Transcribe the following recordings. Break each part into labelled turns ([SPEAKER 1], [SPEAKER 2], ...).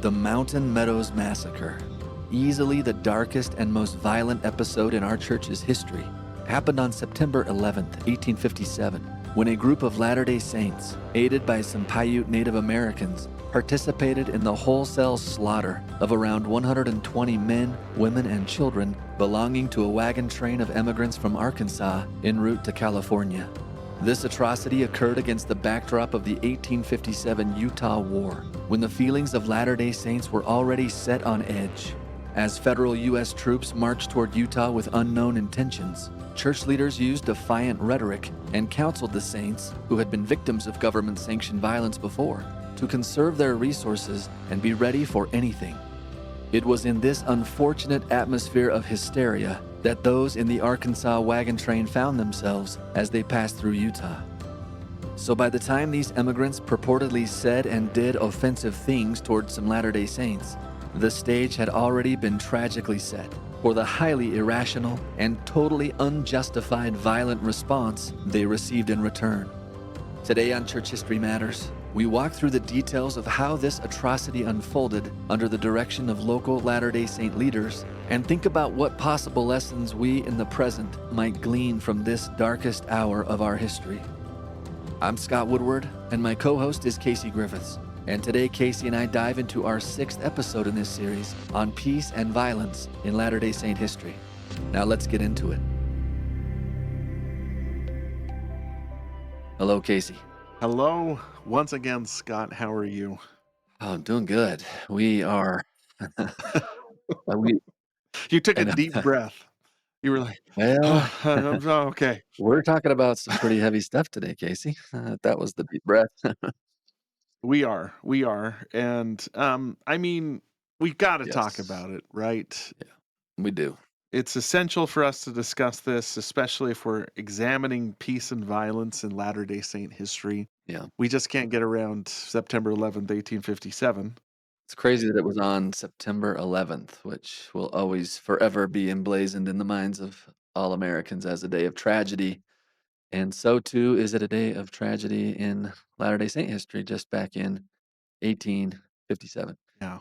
[SPEAKER 1] The Mountain Meadows Massacre, easily the darkest and most violent episode in our church's history, happened on September 11th, 1857, when a group of Latter-day Saints, aided by some Paiute Native Americans, participated in the wholesale slaughter of around 120 men, women, and children belonging to a wagon train of emigrants from Arkansas en route to California. This atrocity occurred against the backdrop of the 1857 Utah War, when the feelings of Latter-day Saints were already set on edge. As federal U.S. troops marched toward Utah with unknown intentions, church leaders used defiant rhetoric and counseled the saints, who had been victims of government-sanctioned violence before, to conserve their resources and be ready for anything. It was in this unfortunate atmosphere of hysteria that those in the Arkansas wagon train found themselves as they passed through Utah. So by the time these immigrants purportedly said and did offensive things towards some Latter-day Saints, the stage had already been tragically set for the highly irrational and totally unjustified violent response they received in return. Today on Church History Matters, we walk through the details of how this atrocity unfolded under the direction of local Latter-day Saint leaders and think about what possible lessons we in the present might glean from this darkest hour of our history. I'm Scott Woodward, and my co-host is Casey Griffiths. And today, Casey and I dive into our 6th episode in this series on peace and violence in Latter-day Saint history. Now let's get into it. Hello, Casey.
[SPEAKER 2] Hello, once again, Scott. How are you?
[SPEAKER 1] Oh, I'm doing good. We are. we
[SPEAKER 2] You took a
[SPEAKER 1] and
[SPEAKER 2] deep breath. You were like,
[SPEAKER 1] well,
[SPEAKER 2] oh, okay.
[SPEAKER 1] we're talking about some pretty heavy stuff today, Casey. That was the deep breath.
[SPEAKER 2] We are. And I mean, we got to talk
[SPEAKER 1] Yes,
[SPEAKER 2] about it, right?
[SPEAKER 1] yeah, we do.
[SPEAKER 2] It's essential for us to discuss this, especially if we're examining peace and violence in Latter-day Saint history.
[SPEAKER 1] Yeah,
[SPEAKER 2] We just can't get around September 11th, 1857.
[SPEAKER 1] it's crazy that it was on September 11th, which will always forever be emblazoned in the minds of all Americans as a day of tragedy. And so too is it a day of tragedy in Latter-day Saint history, just back in 1857.
[SPEAKER 2] Yeah.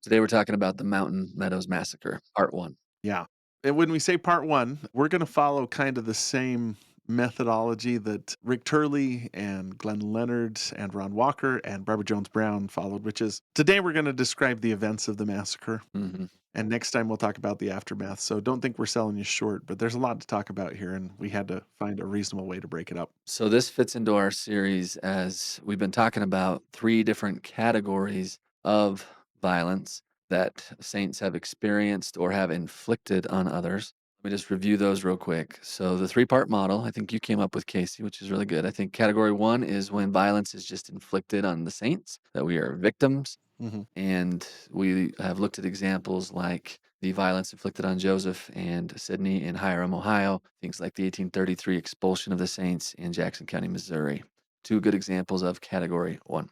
[SPEAKER 1] Today we're talking about the Mountain Meadows Massacre, Part 1.
[SPEAKER 2] Yeah. And when we say part one, we're going to follow kind of the same methodology that Rick Turley and Glenn Leonard and Ron Walker and Barbara Jones Brown followed, which is today we're going to describe the events of the massacre.
[SPEAKER 1] hmm
[SPEAKER 2] And next time we'll talk about the aftermath. So don't think we're selling you short, but there's a lot to talk about here, and we had to find a reasonable way to break it up.
[SPEAKER 1] So this fits into our series as we've been talking about 3 different categories of violence that saints have experienced or have inflicted on others. Let me just review those real quick. So the 3-part model, I think you came up with, Casey, which is really good. I think category 1 is when violence is just inflicted on the saints, that we are victims.
[SPEAKER 2] Hmm.
[SPEAKER 1] And we have looked at examples like the violence inflicted on Joseph and Sidney in Hiram, Ohio, things like the 1833 expulsion of the Saints in Jackson County, Missouri. 2 good examples of category 1.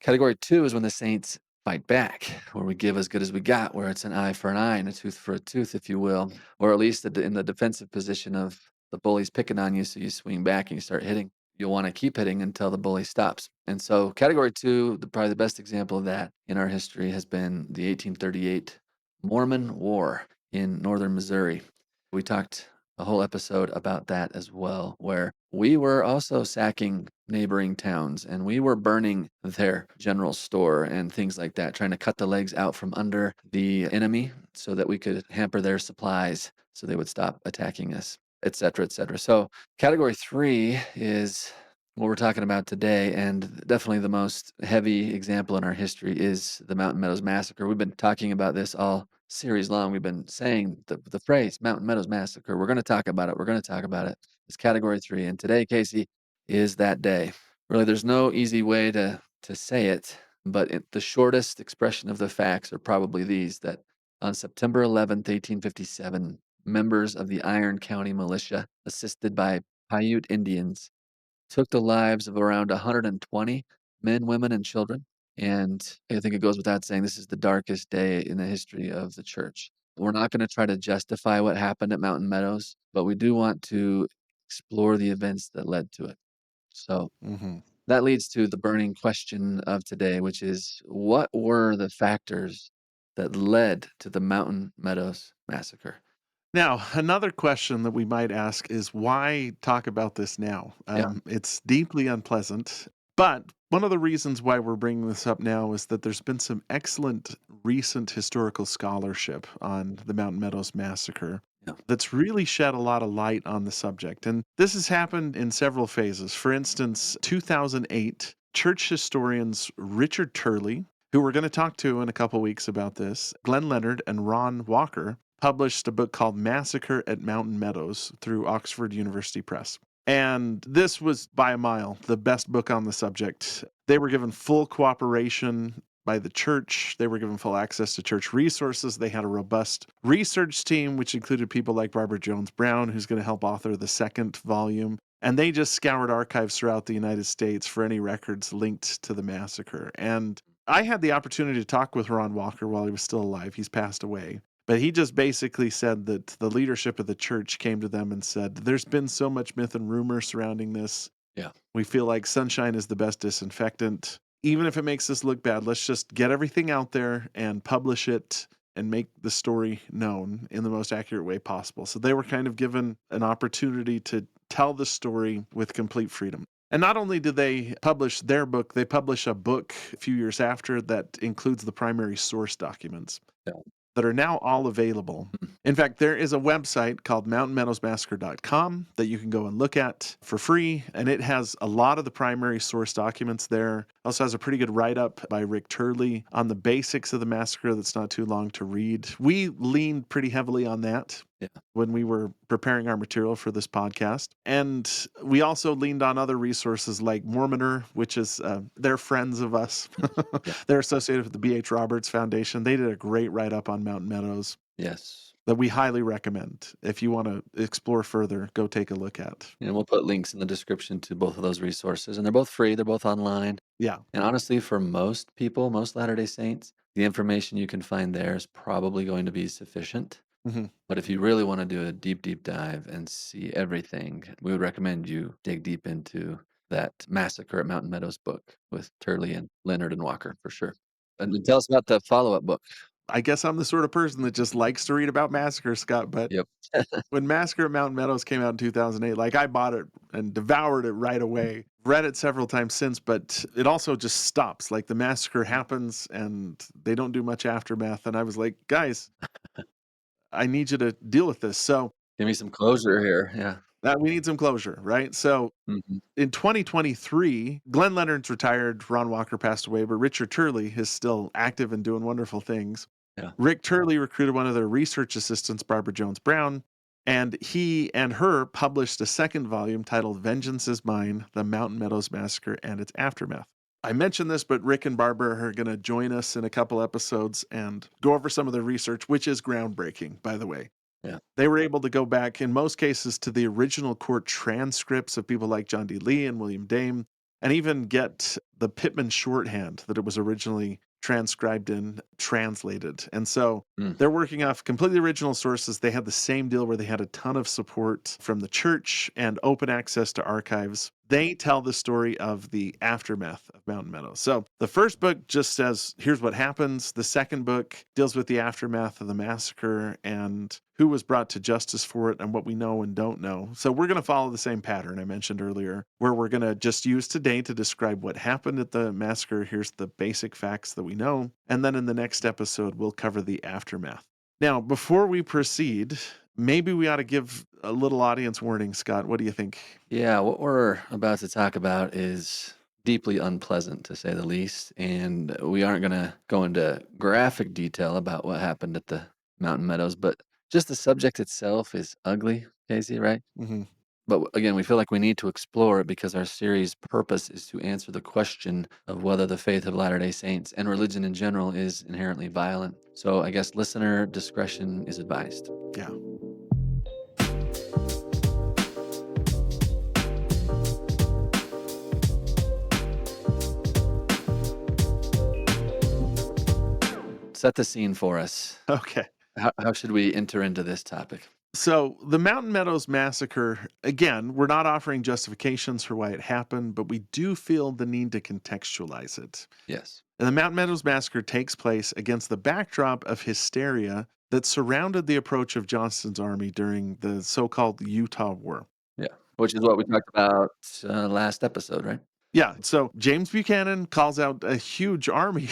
[SPEAKER 1] Category 2 is when the Saints fight back, where we give as good as we got, where it's an eye for an eye and a tooth for a tooth, if you will, or at least in the defensive position of the bully's picking on you, so you swing back and you start hitting. You'll want to keep hitting until the bully stops. And so category 2, probably the best example of that in our history has been the 1838 Mormon War in northern Missouri. We talked a whole episode about that as well, where we were also sacking neighboring towns and we were burning their general store and things like that, trying to cut the legs out from under the enemy so that we could hamper their supplies so they would stop attacking us, et cetera, et cetera. So category 3 is what we're talking about today, and definitely the most heavy example in our history is the Mountain Meadows Massacre. We've been talking about this all series long. We've been saying the phrase Mountain Meadows Massacre. We're going to talk about it. We're going to talk about it. It's category 3. And today, Casey, is that day. Really, there's no easy way to say it, but the shortest expression of the facts are probably these: that on September 11th, 1857, members of the Iron County Militia, assisted by Paiute Indians, took the lives of around 120 men, women, and children. And I think it goes without saying, this is the darkest day in the history of the church. We're not going to try to justify what happened at Mountain Meadows, but we do want to explore the events that led to it. So
[SPEAKER 2] Hmm.
[SPEAKER 1] That leads to the burning question of today, which is what were the factors that led to the Mountain Meadows Massacre?
[SPEAKER 2] Now, another question that we might ask is why talk about this now?
[SPEAKER 1] Yeah,
[SPEAKER 2] It's deeply unpleasant, but one of the reasons why we're bringing this up now is that there's been some excellent recent historical scholarship on the Mountain Meadows Massacre
[SPEAKER 1] yeah,
[SPEAKER 2] that's really shed a lot of light on the subject. And this has happened in several phases. For instance, 2008, church historians Richard Turley, who we're going to talk to in a couple weeks about this, Glenn Leonard, and Ron Walker published a book called Massacre at Mountain Meadows through Oxford University Press. And this was by a mile the best book on the subject. They were given full cooperation by the church. They were given full access to church resources. They had a robust research team, which included people like Barbara Jones Brown, who's going to help author the second volume. And they just scoured archives throughout the United States for any records linked to the massacre. And I had the opportunity to talk with Ron Walker while he was still alive. He's passed away. But he just basically said that the leadership of the church came to them and said, there's been so much myth and rumor surrounding this.
[SPEAKER 1] yeah.
[SPEAKER 2] We feel like sunshine is the best disinfectant. Even if it makes us look bad, let's just get everything out there and publish it and make the story known in the most accurate way possible. So they were kind of given an opportunity to tell the story with complete freedom. And not only did they publish their book, they publish a book a few years after that includes the primary source documents
[SPEAKER 1] Yeah.
[SPEAKER 2] that are now all available.
[SPEAKER 1] Mhm.
[SPEAKER 2] In fact, there is a website called mountainmeadowsmassacre.com that you can go and look at for free, and it has a lot of the primary source documents there. It also has a pretty good write-up by Rick Turley on the basics of the massacre that's not too long to read. We leaned pretty heavily on that
[SPEAKER 1] Yeah.
[SPEAKER 2] when we were preparing our material for this podcast. And we also leaned on other resources like Mormoner, which is they're friends of us.
[SPEAKER 1] Yeah.
[SPEAKER 2] They're associated with the B.H. Roberts Foundation. They did a great write-up on Mountain Meadows
[SPEAKER 1] Yes.
[SPEAKER 2] that we highly recommend. If you want to explore further, go take a look at.
[SPEAKER 1] And we'll put links in the description to both of those resources. And they're both free, they're both online.
[SPEAKER 2] Yeah.
[SPEAKER 1] And honestly, for most people, most Latter day Saints, the information you can find there is probably going to be sufficient.
[SPEAKER 2] Hmm.
[SPEAKER 1] But if you really want to do a deep, deep dive and see everything, we would recommend you dig deep into that Massacre at Mountain Meadows book with Turley and Leonard and Walker for sure. And then tell us about the follow-up book.
[SPEAKER 2] I guess I'm the sort of person that just likes to read about massacres, Scott, but
[SPEAKER 1] Yep.
[SPEAKER 2] when Massacre at Mountain Meadows came out in 2008, like I bought it and devoured it right away. Read it several times since, but it also just stops. Like the massacre happens and they don't do much aftermath. And I was like, guys, I need you to deal with this. So
[SPEAKER 1] Give me some closure here. Yeah.
[SPEAKER 2] that we need some closure, right? So
[SPEAKER 1] Mhm.
[SPEAKER 2] in 2023, Glenn Leonard's retired, Ron Walker passed away, but Richard Turley is still active and doing wonderful things.
[SPEAKER 1] Yeah.
[SPEAKER 2] Rick Turley recruited one of their research assistants, Barbara Jones Brown, and he and her published a second volume titled Vengeance is Mine, The Mountain Meadows Massacre and Its Aftermath. I mentioned this, but Rick and Barbara are going to join us in a couple episodes and go over some of their research, which is groundbreaking, by the way.
[SPEAKER 1] Yeah.
[SPEAKER 2] They were able to go back, in most cases, to the original court transcripts of people like John D. Lee and William Dame, and even get the Pittman shorthand that it was originally transcribed in, translated. And so
[SPEAKER 1] Mm.
[SPEAKER 2] they're working off completely original sources. They had the same deal where they had a ton of support from the church and open access to archives. They tell the story of the aftermath of Mountain Meadows. So the first book just says, here's what happens. The second book deals with the aftermath of the massacre and who was brought to justice for it and what we know and don't know. So we're going to follow the same pattern I mentioned earlier, where we're going to just use today to describe what happened at the massacre. Here's the basic facts that we know. And then in the next episode, we'll cover the aftermath. Now, before we proceed, maybe we ought to give a little audience warning, Scott. What do you think?
[SPEAKER 1] Yeah, what we're about to talk about is deeply unpleasant, to say the least. And we aren't going to go into graphic detail about what happened at the Mountain Meadows, but just the subject itself is ugly, Casey, right?
[SPEAKER 2] Hmm.
[SPEAKER 1] But again, we feel like we need to explore it because our series' purpose is to answer the question of whether the faith of Latter-day Saints and religion in general is inherently violent. So I guess listener discretion is advised.
[SPEAKER 2] Yeah.
[SPEAKER 1] Set the scene for us.
[SPEAKER 2] Okay.
[SPEAKER 1] How should we enter into this topic?
[SPEAKER 2] So, the Mountain Meadows Massacre, again, we're not offering justifications for why it happened, but we do feel the need to contextualize it.
[SPEAKER 1] Yes.
[SPEAKER 2] And the Mountain Meadows Massacre takes place against the backdrop of hysteria that surrounded the approach of Johnston's army during the so called Utah War.
[SPEAKER 1] Yeah. Which is what we talked about last episode, right?
[SPEAKER 2] Yeah, so James Buchanan calls out a huge army,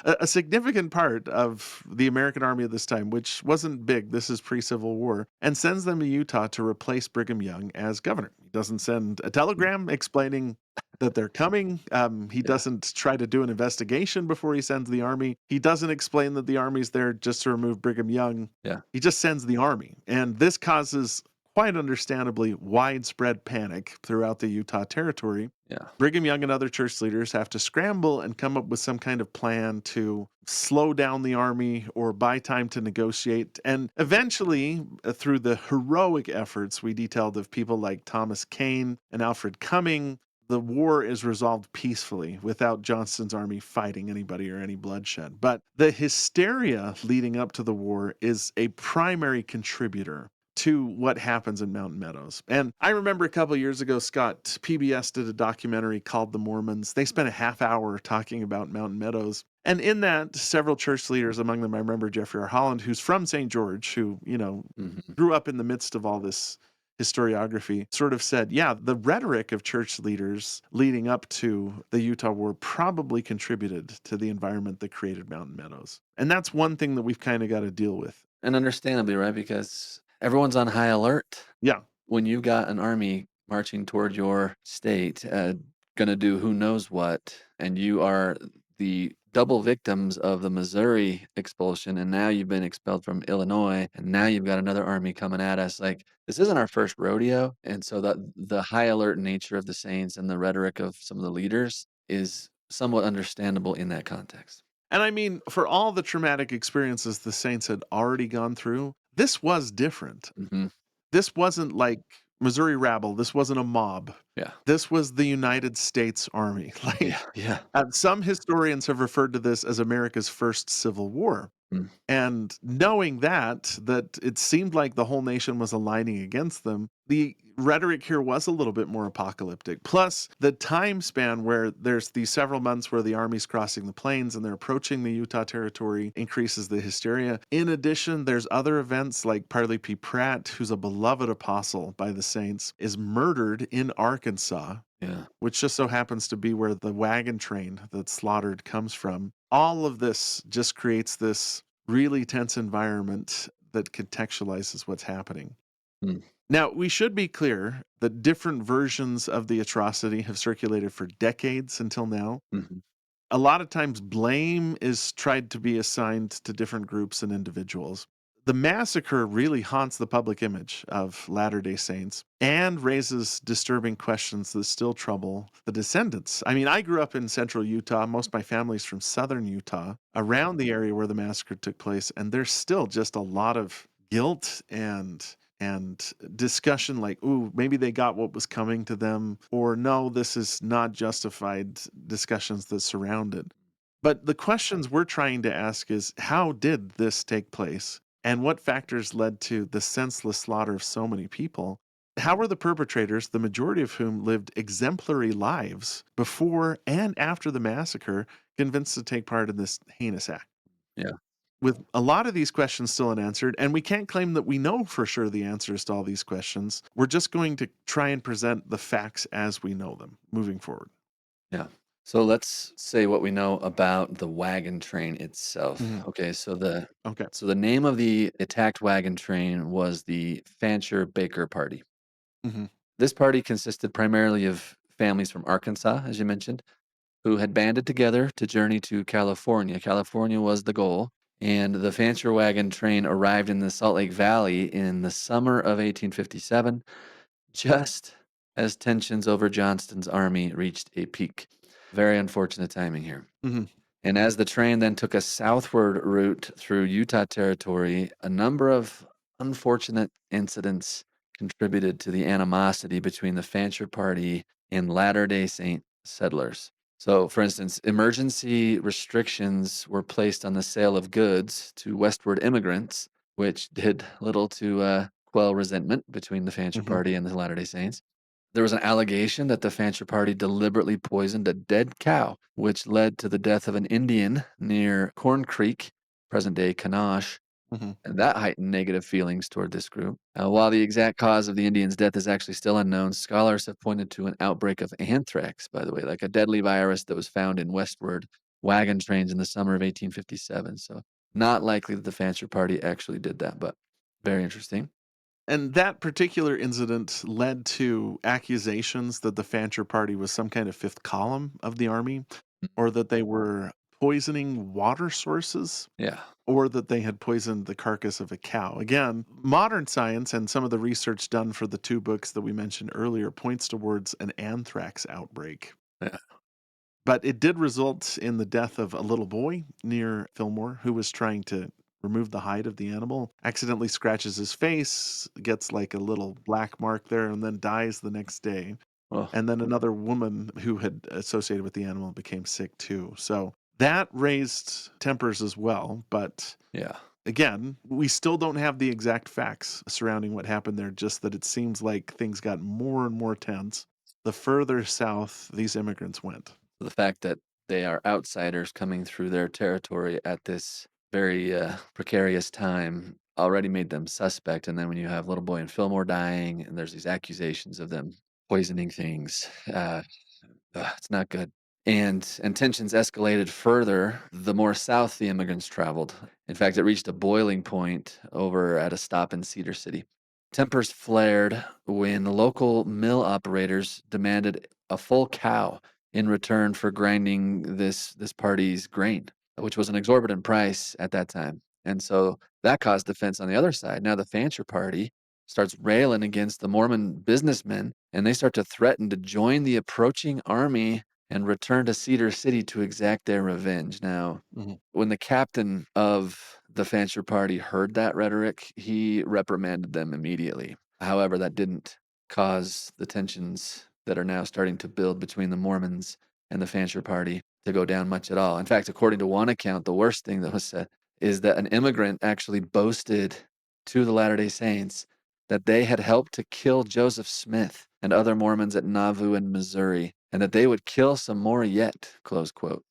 [SPEAKER 2] a significant part of the American army at this time, which wasn't big. This is pre-Civil War, and sends them to Utah to replace Brigham Young as governor. He doesn't send a
[SPEAKER 1] Mm.
[SPEAKER 2] telegram explaining that they're coming. He
[SPEAKER 1] Yeah.
[SPEAKER 2] doesn't try to do an investigation before he sends the army. He doesn't explain that the army's there just to remove Brigham Young.
[SPEAKER 1] Yeah.
[SPEAKER 2] He just sends the army, and this causes quite understandably widespread panic throughout the Utah territory.
[SPEAKER 1] Yeah.
[SPEAKER 2] Brigham Young and other church leaders have to scramble and come up with some kind of plan to slow down the army or buy time to negotiate. And eventually, through the heroic efforts we detailed of people like Thomas Kane and Alfred Cumming, the war is resolved peacefully without Johnston's army fighting anybody or any bloodshed. But the hysteria leading up to the war is a primary contributor to what happens in Mountain Meadows. And I remember a couple years ago, Scott, PBS did a documentary called The Mormons. They spent a half hour talking about Mountain Meadows. And in that, several church leaders, among them, I remember Jeffrey R. Holland, who's from St. George, who,
[SPEAKER 1] Hmm.
[SPEAKER 2] grew up in the midst of all this historiography, sort of said, yeah, the rhetoric of church leaders leading up to the Utah War probably contributed to the environment that created Mountain Meadows. And that's one thing that we've kind of got to deal with.
[SPEAKER 1] And understandably, right? Because everyone's on high alert.
[SPEAKER 2] Yeah.
[SPEAKER 1] When you got an army marching toward your state, gonna do who knows what, and you are the double victims of the Missouri expulsion, and now you've been expelled from Illinois, and now you've got another army coming at us. Like, this isn't our first rodeo, and so the high alert nature of the saints and the rhetoric of some of the leaders is somewhat understandable in that context.
[SPEAKER 2] And I mean, for all the traumatic experiences the Saints had already gone through, this was different.
[SPEAKER 1] Mhm.
[SPEAKER 2] This wasn't like Missouri rabble. This wasn't a mob.
[SPEAKER 1] Yeah.
[SPEAKER 2] This was the United States Army.
[SPEAKER 1] Yeah, yeah.
[SPEAKER 2] Some historians have referred to this as America's first Civil War.
[SPEAKER 1] Mm.
[SPEAKER 2] And knowing that it seemed like the whole nation was aligning against them, the rhetoric here was a little bit more apocalyptic. Plus, the time span where there's these several months where the army's crossing the plains and they're approaching the Utah territory increases the hysteria. In addition, there's other events like Parley P. Pratt, who's a beloved apostle by the Saints, is murdered in Arkansas,
[SPEAKER 1] Yeah.
[SPEAKER 2] which just so happens to be where the wagon train that's slaughtered comes from. All of this just creates this really tense environment that contextualizes what's happening.
[SPEAKER 1] Mm.
[SPEAKER 2] Now, we should be clear that different versions of the atrocity have circulated for decades until now.
[SPEAKER 1] Mhm.
[SPEAKER 2] A lot of times, blame is tried to be assigned to different groups and individuals. The massacre really haunts the public image of Latter day Saints and raises disturbing questions that still trouble the descendants. I mean, I grew up in central Utah. Most of my family's from southern Utah, around the area where the massacre took place, and there's still just a lot of guilt and discussion like, ooh, maybe they got what was coming to them, or no, this is not justified, discussions that surround it. But the questions we're trying to ask is, how did this take place? And what factors led to the senseless slaughter of so many people? How were the perpetrators, the majority of whom lived exemplary lives before and after the massacre, convinced to take part in this heinous act?
[SPEAKER 1] Yeah.
[SPEAKER 2] With a lot of these questions still unanswered, and we can't claim that we know for sure the answers to all these questions. We're just going to try and present the facts as we know them moving forward.
[SPEAKER 1] Yeah. So let's say what we know about the wagon train itself.
[SPEAKER 2] Mhm.
[SPEAKER 1] Okay,
[SPEAKER 2] Okay.
[SPEAKER 1] so the name of the attacked wagon train was the Fancher Baker Party.
[SPEAKER 2] Hmm.
[SPEAKER 1] This party consisted primarily of families from Arkansas, as you mentioned, who had banded together to journey to California. California was the goal, and the Fancher wagon train arrived in the Salt Lake Valley in the summer of 1857, just as tensions over Johnston's army reached a peak. Very unfortunate timing here.
[SPEAKER 2] Hmm.
[SPEAKER 1] And as the train then took a southward route through Utah territory, a number of unfortunate incidents contributed to the animosity between the Fancher Party and Latter day Saint settlers. So, for instance, emergency restrictions were placed on the sale of goods to westward immigrants, which did little to quell resentment between the Fancher
[SPEAKER 2] Hmm.
[SPEAKER 1] Party and the Latter day Saints. There was an allegation that the Fancher Party deliberately poisoned a dead cow, which led to the death of an Indian near Corn Creek, present day Kanash,
[SPEAKER 2] Hmm.
[SPEAKER 1] and that heightened negative feelings toward this group. While the exact cause of the Indian's death is actually still unknown, scholars have pointed to an outbreak of anthrax, by the way, like a deadly virus that was found in westward wagon trains in the summer of 1857. So, not likely that the Fancher Party actually did that, but very interesting.
[SPEAKER 2] And that particular incident led to accusations that the Fancher Party was some kind of fifth column of the army,
[SPEAKER 1] Mm,
[SPEAKER 2] or that they were poisoning water sources,
[SPEAKER 1] yeah.
[SPEAKER 2] or that they had poisoned the carcass of a cow. Again, modern science and some of the research done for the two books that we mentioned earlier points towards an anthrax outbreak.
[SPEAKER 1] Yeah.
[SPEAKER 2] But it did result in the death of a little boy near Fillmore who was trying to remove the hide of the animal, accidentally scratches his face, gets like a little black mark there, and then dies the next day.
[SPEAKER 1] Well,
[SPEAKER 2] And then another woman who had associated with the animal became sick too. So that raised tempers as well. But
[SPEAKER 1] yeah.
[SPEAKER 2] again, we still don't have the exact facts surrounding what happened there, just that it seems like things got more and more tense the further south these immigrants went.
[SPEAKER 1] The fact that they are outsiders coming through their territory at this very precarious time already made them suspect. And then when you have little boy and Fillmore dying, and there's these accusations of them poisoning things, it's not good. And tensions escalated further the more south the immigrants traveled. In fact, it reached a boiling point over at a stop in Cedar City. Tempers flared when local mill operators demanded a full cow in return for grinding this party's grain, which was an exorbitant price at that time. And so that caused offense on the other side. Now the Fancher party starts railing against the Mormon businessmen, and they start to threaten to join the approaching army and return to Cedar City to exact their revenge. Now,
[SPEAKER 2] Mhm.
[SPEAKER 1] when the captain of the Fancher party heard that rhetoric, he reprimanded them immediately. However, that didn't cause the tensions that are now starting to build between the Mormons and the Fancher party to go down much at all. In fact, according to one account, the worst thing that was said is that an immigrant actually boasted to the Latter day Saints that they had helped to kill Joseph Smith and other Mormons at Nauvoo in Missouri, and that they would kill some more yet, close quote.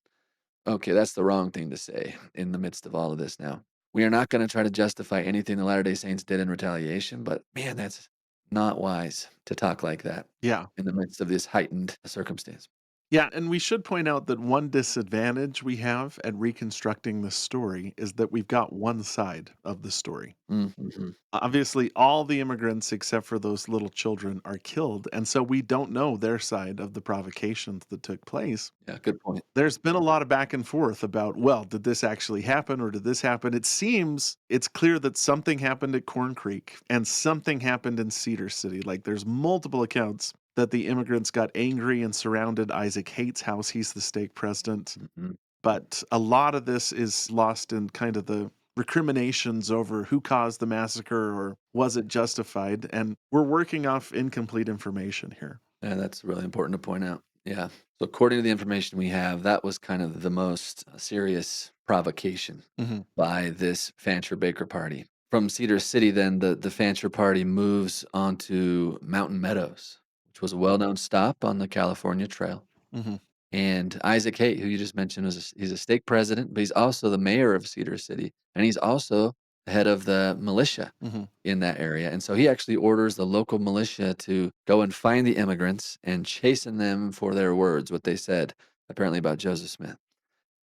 [SPEAKER 1] Okay, that's the wrong thing to say in the midst of all of this now. We are not going to try to justify anything the Latter day Saints did in retaliation, but man, that's not wise to talk like that
[SPEAKER 2] Yeah.
[SPEAKER 1] in the midst of this heightened circumstance.
[SPEAKER 2] Yeah, and we should point out that one disadvantage we have at reconstructing the story is that we've got one side of the story.
[SPEAKER 1] Mm-hmm.
[SPEAKER 2] Obviously, all the immigrants except for those little children are killed, and so we don't know their side of the provocations that took place.
[SPEAKER 1] Yeah, good point.
[SPEAKER 2] There's been a lot of back and forth about, well, did this actually happen or did this happen? It seems it's clear that something happened at Corn Creek and something happened in Cedar City. Like there's multiple accounts that the immigrants got angry and surrounded Isaac Hate's house. He's the stake president.
[SPEAKER 1] Mm-hmm.
[SPEAKER 2] But a lot of this is lost in kind of the recriminations over who caused the massacre or was it justified. And we're working off incomplete information here.
[SPEAKER 1] Yeah, that's really important to point out. Yeah. So, according to the information we have, that was kind of the most serious provocation
[SPEAKER 2] Hmm.
[SPEAKER 1] by this Fancher Baker party. From Cedar City, then the Fancher party moves on to Mountain Meadows, which was a well known stop on the California Trail.
[SPEAKER 2] Hmm.
[SPEAKER 1] And Isaac Haight, who you just mentioned, he's a stake president, but he's also the mayor of Cedar City, and he's also the head of the militia
[SPEAKER 2] Hmm.
[SPEAKER 1] in that area. And so he actually orders the local militia to go and find the immigrants and chasten them for their words, what they said apparently about Joseph Smith.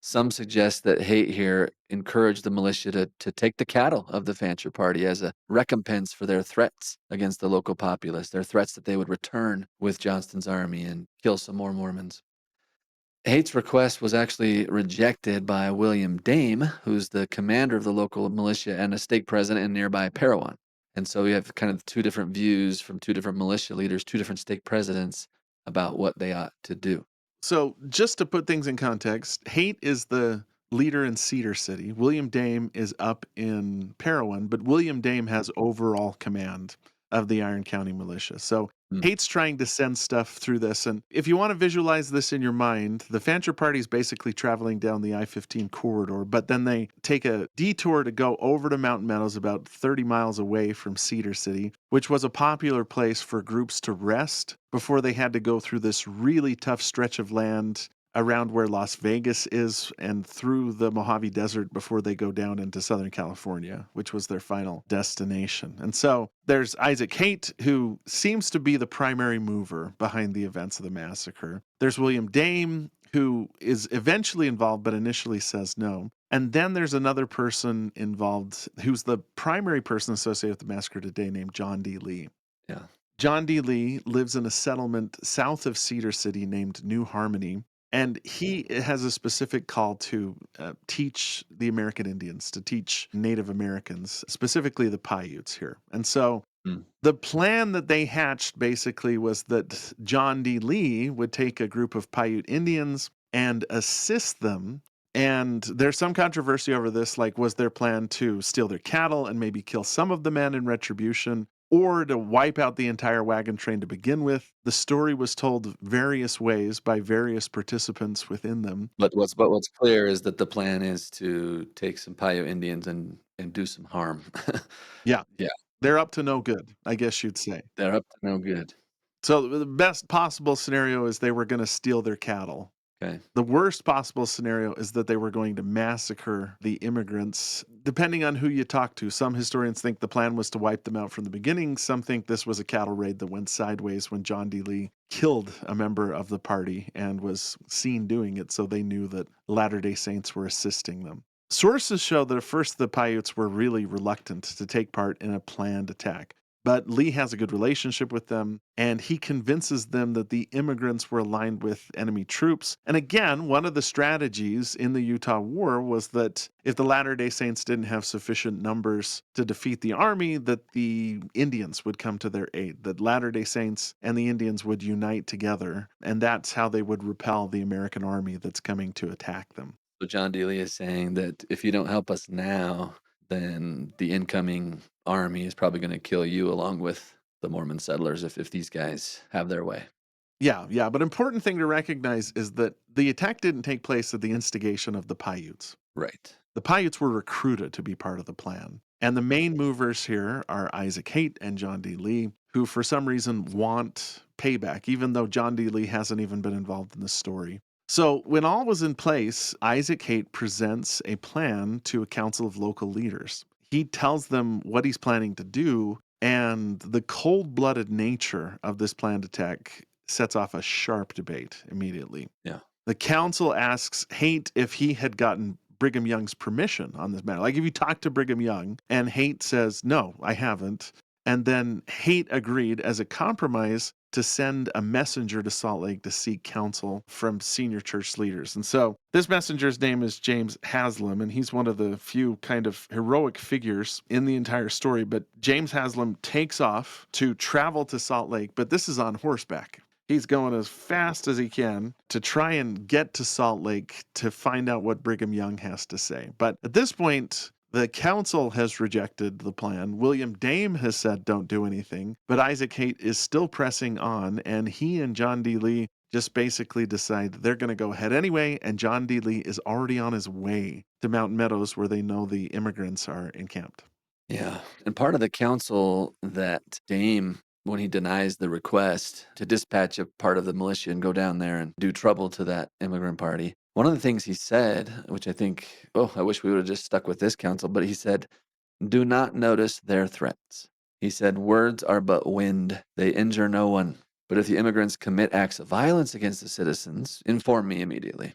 [SPEAKER 1] Some suggest that Haight here encouraged the militia to take the cattle of the Fancher party as a recompense for their threats against the local populace, their threats that they would return with Johnston's army and kill some more Mormons. Haight's request was actually rejected by William Dame, who's the commander of the local militia and a stake president in nearby Parowan. And so we have kind of two different views from two different militia leaders, two different stake presidents about what they ought to do.
[SPEAKER 2] So, just to put things in context, Haight is the leader in Cedar City. William Dame is up in Parowan, but William Dame has overall command. of the Iron County militia. So
[SPEAKER 1] Mm.
[SPEAKER 2] Hate's trying to send stuff through this. And if you want to visualize this in your mind, the Fancher party is basically traveling down the I-15 corridor, but then they take a detour to go over to Mountain Meadows, about 30 miles away from Cedar City, which was a popular place for groups to rest before they had to go through this really tough stretch of land around where Las Vegas is and through the Mojave Desert before they go down into Southern California, which was their final destination. And so there's Isaac Haight, who seems to be the primary mover behind the events of the massacre. There's William Dame, who is eventually involved but initially says no. And then there's another person involved who's the primary person associated with the massacre today, named John D. Lee.
[SPEAKER 1] Yeah.
[SPEAKER 2] John D. Lee lives in a settlement south of Cedar City named New Harmony. And he has a specific call to teach the American Indians, to teach Native Americans, specifically the Paiutes here. And so the plan that they hatched basically was that John D. Lee would take a group of Paiute Indians and assist them. And there's some controversy over this, like, was their plan to steal their cattle and maybe kill some of the men in retribution, or to wipe out the entire wagon train to begin with? The story was told various ways by various participants within them.
[SPEAKER 1] But what's clear is that the plan is to take some Paiute Indians and do some harm.
[SPEAKER 2] Yeah,
[SPEAKER 1] Yeah,
[SPEAKER 2] they're up to no good, I guess you'd say.
[SPEAKER 1] they're up to no good.
[SPEAKER 2] So the best possible scenario is they were going to steal their cattle.
[SPEAKER 1] Okay.
[SPEAKER 2] The worst possible scenario is that they were going to massacre the immigrants, depending on who you talk to. Some historians think the plan was to wipe them out from the beginning. Some think this was a cattle raid that went sideways when John D. Lee killed a member of the party and was seen doing it, so they knew that Latter-day Saints were assisting them. Sources show that at first the Paiutes were really reluctant to take part in a planned attack. But Lee has a good relationship with them, and he convinces them that the immigrants were aligned with enemy troops. And again, one of the strategies in the Utah War was that if the Latter-day Saints didn't have sufficient numbers to defeat the army, that the Indians would come to their aid, that Latter-day Saints and the Indians would unite together, and that's how they would repel the American army that's coming to attack them.
[SPEAKER 1] So John D. Lee is saying that if you don't help us now, then the incoming army is probably going to kill you along with the Mormon settlers if these guys have their way.
[SPEAKER 2] Yeah. But important thing to recognize is that the attack didn't take place at the instigation of the Paiutes.
[SPEAKER 1] Right.
[SPEAKER 2] The Paiutes were recruited to be part of the plan. And the main movers here are Isaac Haight and John D. Lee, who for some reason want payback, even though John D. Lee hasn't even been involved in the story. So when all was in place, Isaac Haight presents a plan to a council of local leaders. He tells them what he's planning to do, and the cold-blooded nature of this planned attack sets off a sharp debate immediately.
[SPEAKER 1] Yeah.
[SPEAKER 2] The council asks Haight if he had gotten Brigham Young's permission on this matter. Like, if you talk to Brigham Young, and Haight says, no, I haven't. And then Haight agreed as a compromise to send a messenger to Salt Lake to seek counsel from senior church leaders. And so this messenger's name is James Haslam, and he's one of the few kind of heroic figures in the entire story. But James Haslam takes off to travel to Salt Lake, but this is on horseback. He's going as fast as he can to try and get to Salt Lake to find out what Brigham Young has to say. But at this point, the council has rejected the plan. William Dame has said don't do anything, but Isaac Haight is still pressing on, and he and John D. Lee just basically decide they're going to go ahead anyway, and John D. Lee is already on his way to Mountain Meadows where they know the immigrants are encamped.
[SPEAKER 1] Yeah. And part of the council that Dame, when he denies the request to dispatch a part of the militia and go down there and do trouble to that immigrant party, one of the things he said, which I think, I wish we would have just stuck with this council, but he said, do not notice their threats. He said, words are but wind. They injure no one. But if the immigrants commit acts of violence against the citizens, inform me immediately.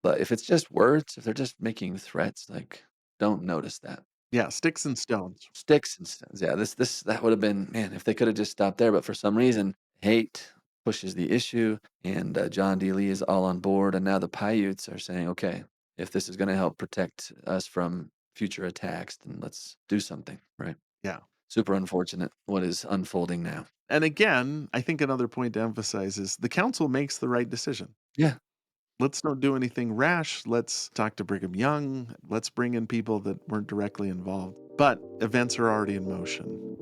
[SPEAKER 1] But if it's just words, if they're just making threats, like, don't notice that.
[SPEAKER 2] Yeah, sticks and stones.
[SPEAKER 1] Sticks and stones. Yeah, that would have been, man, if they could have just stopped there. But for some reason, Haight pushes the issue, and John D. Lee is all on board. And now the Paiutes are saying, okay, if this is going to help protect us from future attacks, then let's do something, right?
[SPEAKER 2] Yeah.
[SPEAKER 1] Super unfortunate what is unfolding now.
[SPEAKER 2] And again, I think another point to emphasize is the council makes the right decision.
[SPEAKER 1] Yeah.
[SPEAKER 2] Let's not do anything rash. Let's talk to Brigham Young. Let's bring in people that weren't directly involved. But events are already in motion.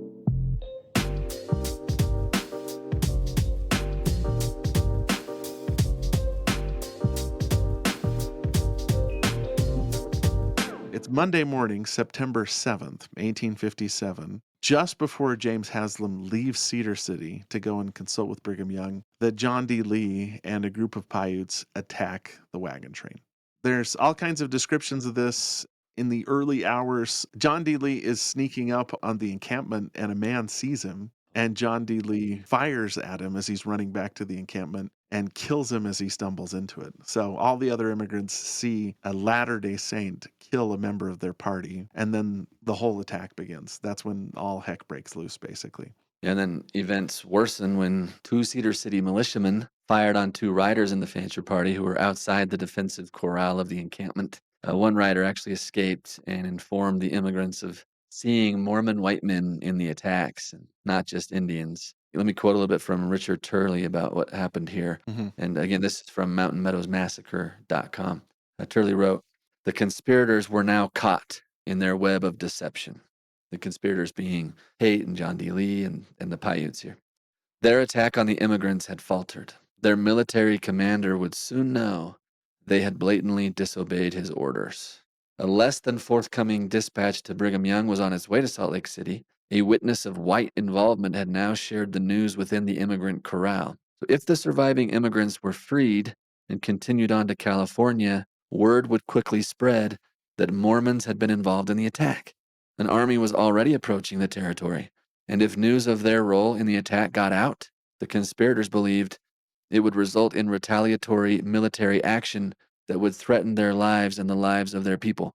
[SPEAKER 2] Monday morning, September 7th, 1857, just before James Haslam leaves Cedar City to go and consult with Brigham Young, that John D. Lee and a group of Paiutes attack the wagon train. There's all kinds of descriptions of this. In the early hours, John D. Lee is sneaking up on the encampment and a man sees him, and John D. Lee fires at him as he's running back to the encampment and kills him as he stumbles into it. So all the other immigrants see a Latter-day Saint kill a member of their party, and then the whole attack begins. That's when all heck breaks loose, basically.
[SPEAKER 1] And then events worsen when two Cedar City militiamen fired on two riders in the Fancher party who were outside the defensive corral of the encampment. One rider actually escaped and informed the immigrants of seeing Mormon white men in the attacks, and not just Indians. Let me quote a little bit from Richard Turley about what happened here.
[SPEAKER 2] Mhm.
[SPEAKER 1] And again, this is from Mountain Meadows Massacre.com. Turley wrote, "The conspirators were now caught in their web of deception." The conspirators being Haight and John D. Lee and the Paiutes here. Their attack on the immigrants had faltered. Their military commander would soon know they had blatantly disobeyed his orders. A less than forthcoming dispatch to Brigham Young was on its way to Salt Lake City. A witness of white involvement had now shared the news within the immigrant corral. So if the surviving immigrants were freed and continued on to California, word would quickly spread that Mormons had been involved in the attack. An army was already approaching the territory, and if news of their role in the attack got out, the conspirators believed it would result in retaliatory military action that would threaten their lives and the lives of their people.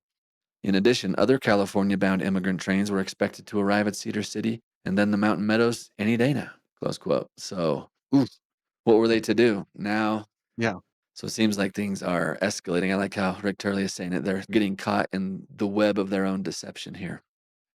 [SPEAKER 1] In addition, other California-bound immigrant trains were expected to arrive at Cedar City and then the Mountain Meadows any day now, close quote. So, what were they to do? Now,
[SPEAKER 2] Yeah.
[SPEAKER 1] so it seems like things are escalating. I like how Rick Turley is saying it. They're getting caught in the web of their own deception here.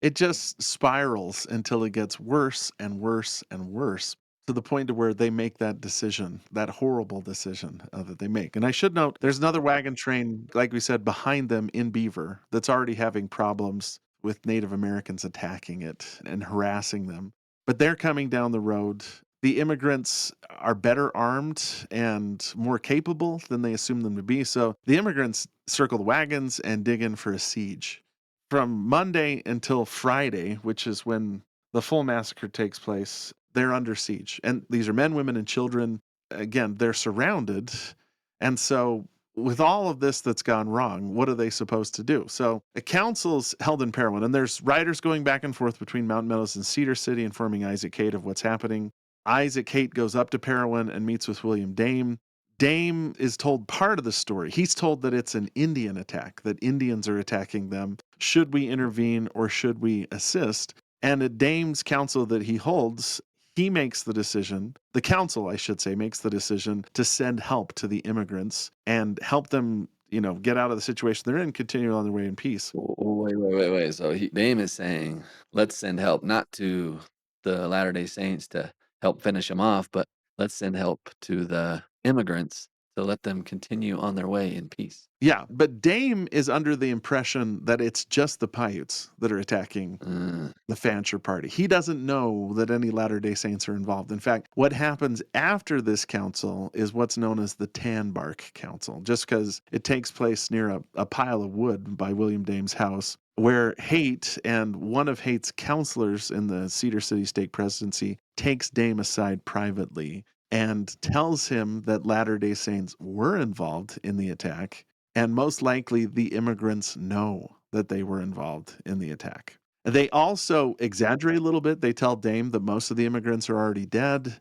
[SPEAKER 2] It just spirals until it gets worse and worse and worse, to the point to where they make that decision, that horrible decision that they make. And I should note, there's another wagon train, like we said, behind them in Beaver that's already having problems with Native Americans attacking it and harassing them. But they're coming down the road. The immigrants are better armed and more capable than they assumed them to be. So the immigrants circle the wagons and dig in for a siege. From Monday until Friday, which is when the full massacre takes place, they're under siege. And these are men, women, and children. Again, they're surrounded. And so, with all of this that's gone wrong, what are they supposed to do? So, a council's held in Parowan, and there's riders going back and forth between Mountain Meadows and Cedar City, informing Isaac Haight of what's happening. Isaac Haight goes up to Parowan and meets with William Dame. Dame is told part of the story. He's told that it's an Indian attack, that Indians are attacking them. Should we intervene or should we assist? And at Dame's council that he holds, he makes the decision, the council, I should say, makes the decision to send help to the immigrants and help them, get out of the situation they're in and continue on their way in peace.
[SPEAKER 1] Wait. So Dame is saying, let's send help, not to the Latter-day Saints to help finish them off, but let's send help to the immigrants to let them continue on their way in peace.
[SPEAKER 2] Yeah, but Dame is under the impression that it's just the Paiutes that are attacking the Fancher party. He doesn't know that any Latter-day Saints are involved. In fact, what happens after this council is what's known as the Tan Bark Council, just because it takes place near a pile of wood by William Dame's house, where Haight and one of Haight's counselors in the Cedar City State Presidency takes Dame aside privately and tells him that Latter-day Saints were involved in the attack, and most likely the immigrants know that they were involved in the attack. They also exaggerate a little bit. They tell Dame that most of the immigrants are already dead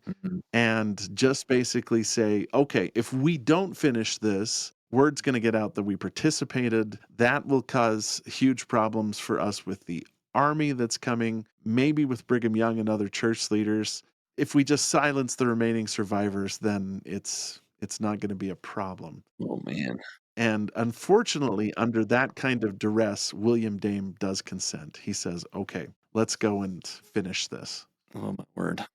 [SPEAKER 2] and just basically say, okay, if we don't finish this, word's going to get out that we participated. That will cause huge problems for us with the army that's coming, maybe with Brigham Young and other church leaders. If we just silence the remaining survivors, then it's not going to be a problem.
[SPEAKER 1] Oh, man.
[SPEAKER 2] And unfortunately, under that kind of duress, William Dame does consent. He says, okay, let's go and finish this.
[SPEAKER 1] Oh, my word.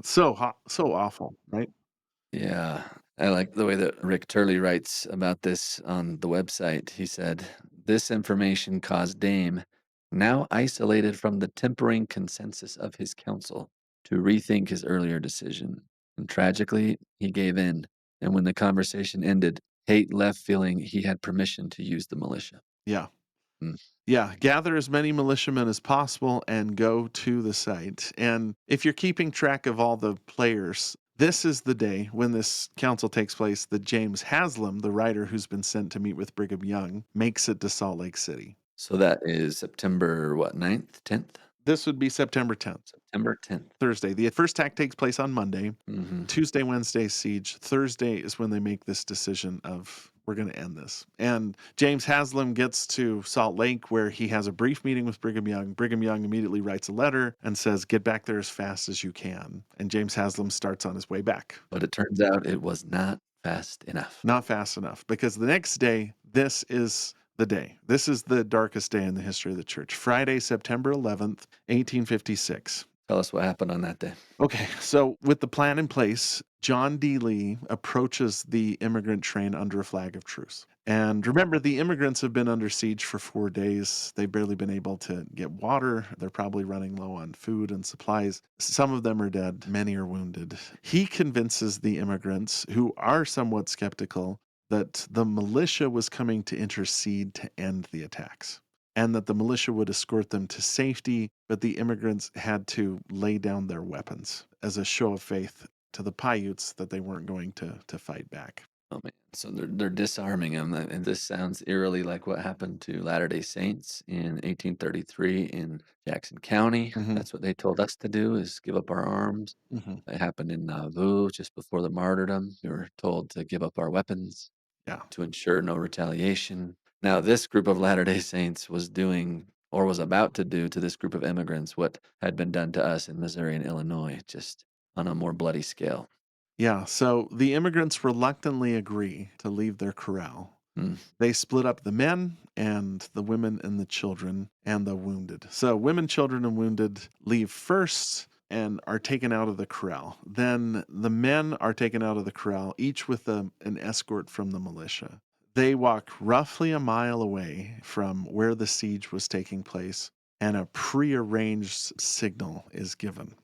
[SPEAKER 2] So hot, so awful, right?
[SPEAKER 1] Yeah. I like the way that Rick Turley writes about this on the website. He said, this information caused Dame, now isolated from the tempering consensus of his council, to rethink his earlier decision. And tragically, he gave in. And when the conversation ended, Haight left feeling he had permission to use the militia.
[SPEAKER 2] Yeah.
[SPEAKER 1] Mm.
[SPEAKER 2] Yeah, gather as many militiamen as possible and go to the site. And if you're keeping track of all the players, this is the day when this council takes place that James Haslam, the writer who's been sent to meet with Brigham Young, makes it to Salt Lake City.
[SPEAKER 1] So that is September, what, 9th, 10th?
[SPEAKER 2] This would be September 10th,
[SPEAKER 1] September 10th.
[SPEAKER 2] Thursday. The first attack takes place on Monday.
[SPEAKER 1] Mhm.
[SPEAKER 2] Tuesday, Wednesday, siege. Thursday is when they make this decision of, we're going to end this. And James Haslam gets to Salt Lake where he has a brief meeting with Brigham Young. Brigham Young immediately writes a letter and says, get back there as fast as you can. And James Haslam starts on his way back.
[SPEAKER 1] But it turns out it was not fast enough.
[SPEAKER 2] Not fast enough, because the next day, this is the day. This is the darkest day in the history of the church. Friday, September 11th, 1856.
[SPEAKER 1] Tell us what happened on that day.
[SPEAKER 2] Okay, so with the plan in place, John D. Lee approaches the immigrant train under a flag of truce. And remember, the immigrants have been under siege for 4 days. They've barely been able to get water. They're probably running low on food and supplies. Some of them are dead, many are wounded. He convinces the immigrants, who are somewhat skeptical, that the militia was coming to intercede to end the attacks, and that the militia would escort them to safety, but the immigrants had to lay down their weapons as a show of faith to the Paiutes that they weren't going to fight back.
[SPEAKER 1] Oh man! So they're disarming him, and this sounds eerily like what happened to Latter-day Saints in 1833 in Jackson County.
[SPEAKER 2] Mhm.
[SPEAKER 1] That's what they told us to do: is give up our arms.
[SPEAKER 2] Mhm.
[SPEAKER 1] It happened in Nauvoo just before the martyrdom. We were told to give up our weapons
[SPEAKER 2] Yeah.
[SPEAKER 1] to ensure no retaliation. Now, this group of Latter-day Saints was doing, or was about to do, to this group of immigrants what had been done to us in Missouri and Illinois, just on a more bloody scale.
[SPEAKER 2] Yeah. So the immigrants reluctantly agree to leave their corral.
[SPEAKER 1] Mm.
[SPEAKER 2] They split up the men and the women and the children and the wounded. So women, children, and wounded leave first and are taken out of the corral. Then the men are taken out of the corral, each with an escort from the militia. They walk roughly a mile away from where the siege was taking place, and a prearranged signal is given.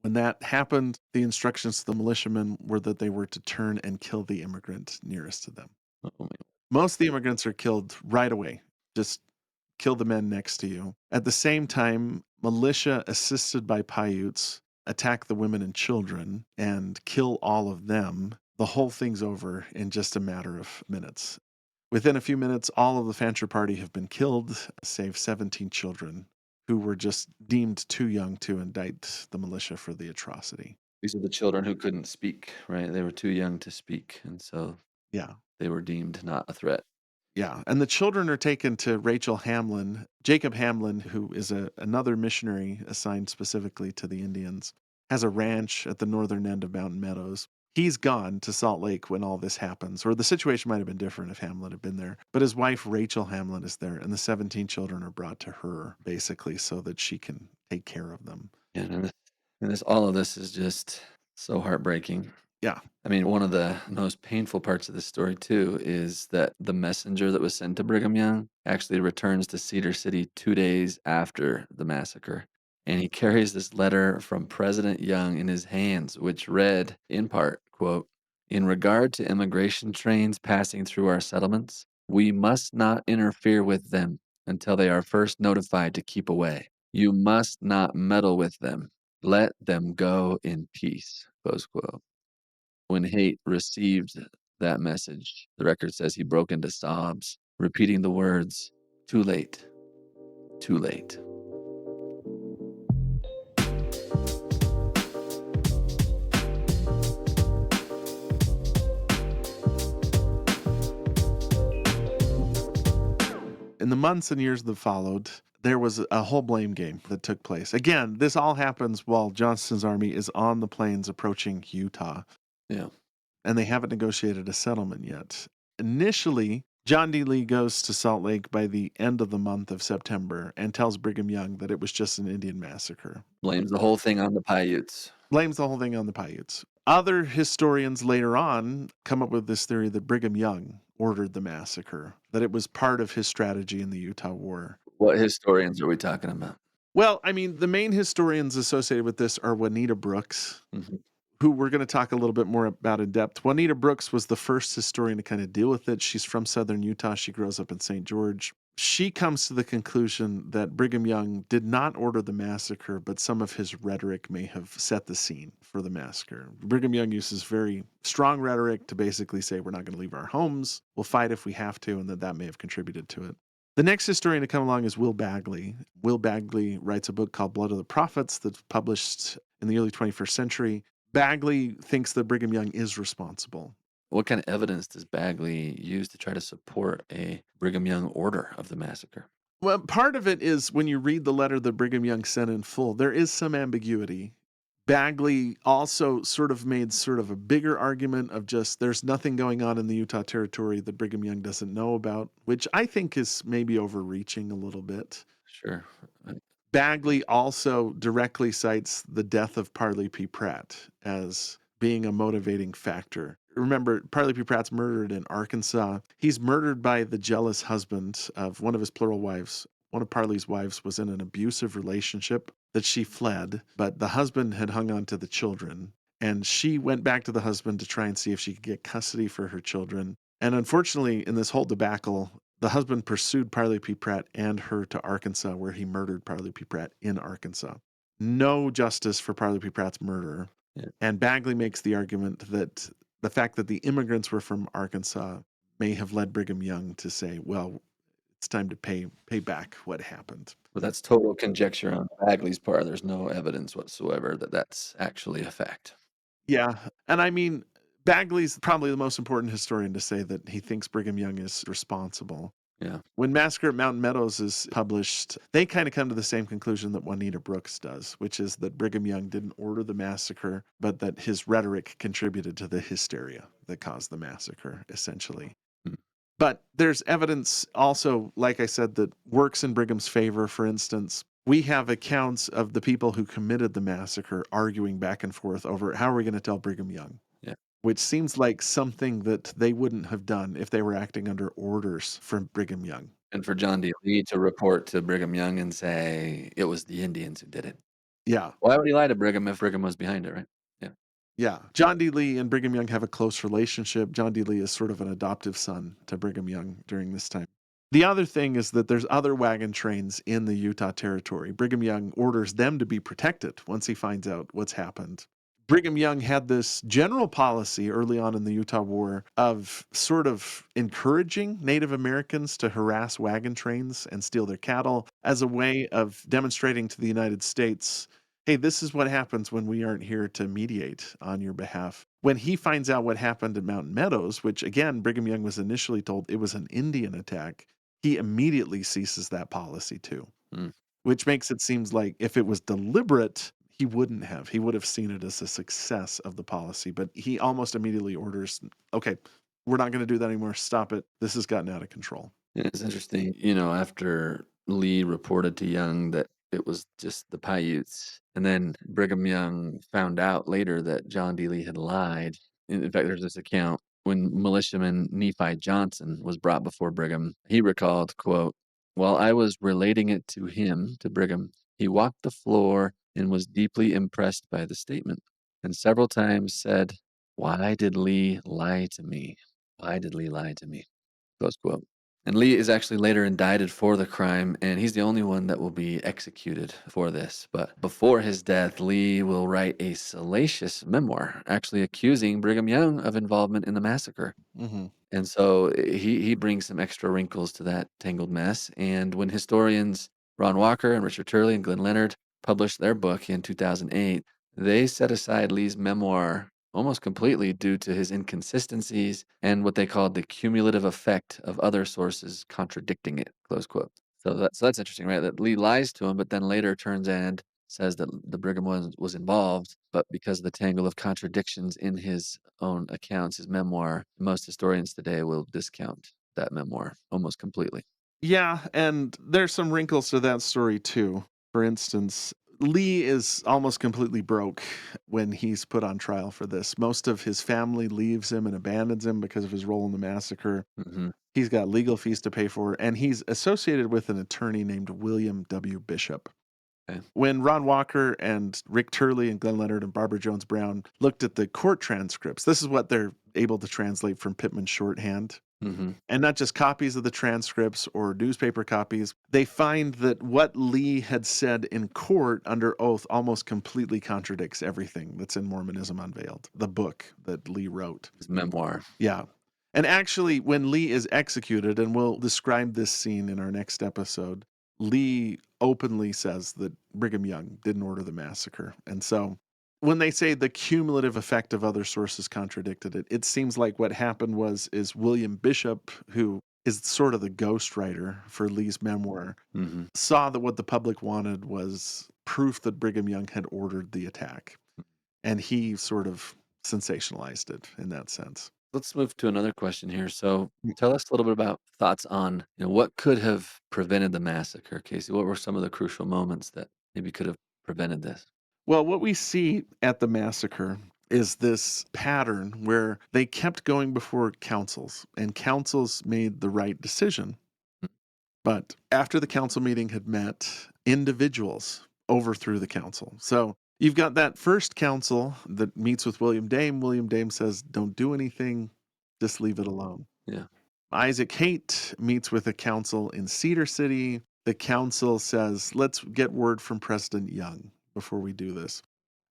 [SPEAKER 2] When that happened, the instructions to the militiamen were that they were to turn and kill the immigrant nearest to them.
[SPEAKER 1] Oh, man.
[SPEAKER 2] Most of the immigrants are killed right away. Just kill the men next to you. At the same time, militia assisted by Paiutes attack the women and children and kill all of them. The whole thing's over in just a matter of minutes. Within a few minutes, all of the Fancher party have been killed, save 17 children who were just deemed too young to indict the militia for the atrocity.
[SPEAKER 1] These are the children who couldn't speak, right? They were too young to speak, and so
[SPEAKER 2] Yeah.
[SPEAKER 1] they were deemed not a threat.
[SPEAKER 2] Yeah, and the children are taken to Rachel Hamlin. Jacob Hamlin, who is another missionary assigned specifically to the Indians, has a ranch at the northern end of Mountain Meadows. He's gone to Salt Lake when all this happens, or the situation might have been different if Hamlin had been there. But his wife, Rachel Hamlin, is there, and the 17 children are brought to her, basically, so that she can take care of them.
[SPEAKER 1] And all of this is just so heartbreaking.
[SPEAKER 2] Yeah.
[SPEAKER 1] I mean, one of the most painful parts of this story, too, is that the messenger that was sent to Brigham Young actually returns to Cedar City 2 days after the massacre. And he carries this letter from President Young in his hands, which read, in part, quote, "In regard to immigration trains passing through our settlements, we must not interfere with them until they are first notified to keep away. You must not meddle with them. Let them go in peace," close quote. When Haight received that message, the record says he broke into sobs, repeating the words, "Too late, too late."
[SPEAKER 2] In the months and years that followed, there was a whole blame game that took place. Again, this all happens while Johnston's army is on the plains approaching Utah.
[SPEAKER 1] Yeah.
[SPEAKER 2] And they haven't negotiated a settlement yet. Initially, John D. Lee goes to Salt Lake by the end of the month of September and tells Brigham Young that it was just an Indian massacre.
[SPEAKER 1] Blames the whole thing on the Paiutes.
[SPEAKER 2] Blames the whole thing on the Paiutes. Other historians later on come up with this theory that Brigham Young ordered the massacre, that it was part of his strategy in the Utah War.
[SPEAKER 1] What historians are we talking about?
[SPEAKER 2] Well, I mean, the main historians associated with this are Juanita Brooks,
[SPEAKER 1] Mhm.
[SPEAKER 2] who we're going to talk a little bit more about in depth. Juanita Brooks was the first historian to kind of deal with it. She's from southern Utah. She grows up in St. George. She comes to the conclusion that Brigham Young did not order the massacre, but some of his rhetoric may have set the scene for the massacre. Brigham Young uses very strong rhetoric to basically say we're not going to leave our homes, we'll fight if we have to, and that may have contributed to it. The next historian to come along is Will Bagley. Will Bagley writes a book called Blood of the Prophets that's published in the early 21st century. Bagley thinks that Brigham Young is responsible.
[SPEAKER 1] What kind of evidence does Bagley use to try to support a Brigham Young order of the massacre?
[SPEAKER 2] Well, part of it is when you read the letter that Brigham Young sent in full, there is some ambiguity. Bagley also sort of made sort of a bigger argument of just there's nothing going on in the Utah Territory that Brigham Young doesn't know about, which I think is maybe overreaching a little bit.
[SPEAKER 1] Sure.
[SPEAKER 2] Bagley also directly cites the death of Parley P. Pratt as being a motivating factor. Remember, Parley P. Pratt's murdered in Arkansas. He's murdered by the jealous husband of one of his plural wives. One of Parley's wives was in an abusive relationship that she fled, but the husband had hung on to the children. And she went back to the husband to try and see if she could get custody for her children. And unfortunately, in this whole debacle, the husband pursued Parley P. Pratt and her to Arkansas, where he murdered Parley P. Pratt in Arkansas. No justice for Parley P. Pratt's murder.
[SPEAKER 1] Yeah.
[SPEAKER 2] And Bagley makes the argument that the fact that the immigrants were from Arkansas may have led Brigham Young to say, well, it's time to pay back what happened.
[SPEAKER 1] But that's total conjecture on Bagley's part. There's no evidence whatsoever that that's actually a fact.
[SPEAKER 2] Yeah. And I mean, Bagley's probably the most important historian to say that he thinks Brigham Young is responsible.
[SPEAKER 1] Yeah.
[SPEAKER 2] When Massacre at Mountain Meadows is published, they kind of come to the same conclusion that Juanita Brooks does, which is that Brigham Young didn't order the massacre, but that his rhetoric contributed to the hysteria that caused the massacre, essentially.
[SPEAKER 1] Hmm.
[SPEAKER 2] But there's evidence also, like I said, that works in Brigham's favor. For instance, we have accounts of the people who committed the massacre arguing back and forth over how are we going to tell Brigham Young?
[SPEAKER 1] Yeah.
[SPEAKER 2] Which seems like something that they wouldn't have done if they were acting under orders from Brigham Young.
[SPEAKER 1] And for John D. Lee to report to Brigham Young and say it was the Indians who did it.
[SPEAKER 2] Yeah.
[SPEAKER 1] Why would he lie to Brigham if Brigham was behind it, right? Yeah.
[SPEAKER 2] Yeah. John D. Lee and Brigham Young have a close relationship. John D. Lee is sort of an adoptive son to Brigham Young during this time. The other thing is that there's other wagon trains in the Utah Territory. Brigham Young orders them to be protected once he finds out what's happened. Brigham Young had this general policy early on in the Utah War of sort of encouraging Native Americans to harass wagon trains and steal their cattle as a way of demonstrating to the United States, hey, this is what happens when we aren't here to mediate on your behalf. When he finds out what happened at Mountain Meadows, which again, Brigham Young was initially told it was an Indian attack, he immediately ceases that policy too, which makes it seem like if it was deliberate, he wouldn't have. He would have seen it as a success of the policy, but he almost immediately orders, okay, we're not going to do that anymore. Stop it. This has gotten out of control.
[SPEAKER 1] It's interesting, after Lee reported to Young that it was just the Paiutes, and then Brigham Young found out later that John D. Lee had lied. In fact, there's this account when militiaman Nephi Johnson was brought before Brigham. He recalled, quote, "While I was relating it to him, to Brigham, he walked the floor and was deeply impressed by the statement, and several times said, 'Why did Lee lie to me? Why did Lee lie to me?'" Close quote. And Lee is actually later indicted for the crime, and he's the only one that will be executed for this. But before his death, Lee will write a salacious memoir, actually accusing Brigham Young of involvement in the massacre.
[SPEAKER 2] Mm-hmm.
[SPEAKER 1] And so he brings some extra wrinkles to that tangled mess. And when historians Ron Walker and Richard Turley and Glenn Leonard published their book in 2008, they set aside Lee's memoir almost completely due to his inconsistencies and what they called the cumulative effect of other sources contradicting it, close quote. So that's interesting, right? That Lee lies to him, but then later turns and says that the Brigham was involved, but because of the tangle of contradictions in his own accounts, his memoir, most historians today will discount that memoir almost completely.
[SPEAKER 2] Yeah, and there's some wrinkles to that story too. For instance, Lee is almost completely broke when he's put on trial for this. Most of his family leaves him and abandons him because of his role in the massacre.
[SPEAKER 1] Mm-hmm.
[SPEAKER 2] He's got legal fees to pay for, and he's associated with an attorney named William W. Bishop.
[SPEAKER 1] Okay.
[SPEAKER 2] When Ron Walker and Rick Turley and Glenn Leonard and Barbara Jones Brown looked at the court transcripts, this is what they're able to translate from Pittman's shorthand.
[SPEAKER 1] Hmm.
[SPEAKER 2] And not just copies of the transcripts or newspaper copies. They find that what Lee had said in court under oath almost completely contradicts everything that's in Mormonism Unveiled, the book that Lee wrote.
[SPEAKER 1] His memoir.
[SPEAKER 2] Yeah. And actually, when Lee is executed, and we'll describe this scene in our next episode, Lee openly says that Brigham Young didn't order the massacre. And so when they say the cumulative effect of other sources contradicted it, it seems like what happened is William Bishop, who is sort of the ghostwriter for Lee's memoir,
[SPEAKER 1] Hmm.
[SPEAKER 2] saw that what the public wanted was proof that Brigham Young had ordered the attack. And he sort of sensationalized it in that sense.
[SPEAKER 1] Let's move to another question here. So, tell us a little bit about thoughts on what could have prevented the massacre, Casey. What were some of the crucial moments that maybe could have prevented this?
[SPEAKER 2] Well, what we see at the massacre is this pattern where they kept going before councils, and councils made the right decision. But after the council meeting had met, individuals overthrew the council. So you've got that first council that meets with William Dame. William Dame says, don't do anything, just leave it alone.
[SPEAKER 1] Yeah.
[SPEAKER 2] Isaac Haight meets with a council in Cedar City. The council says, let's get word from President Young before we do this.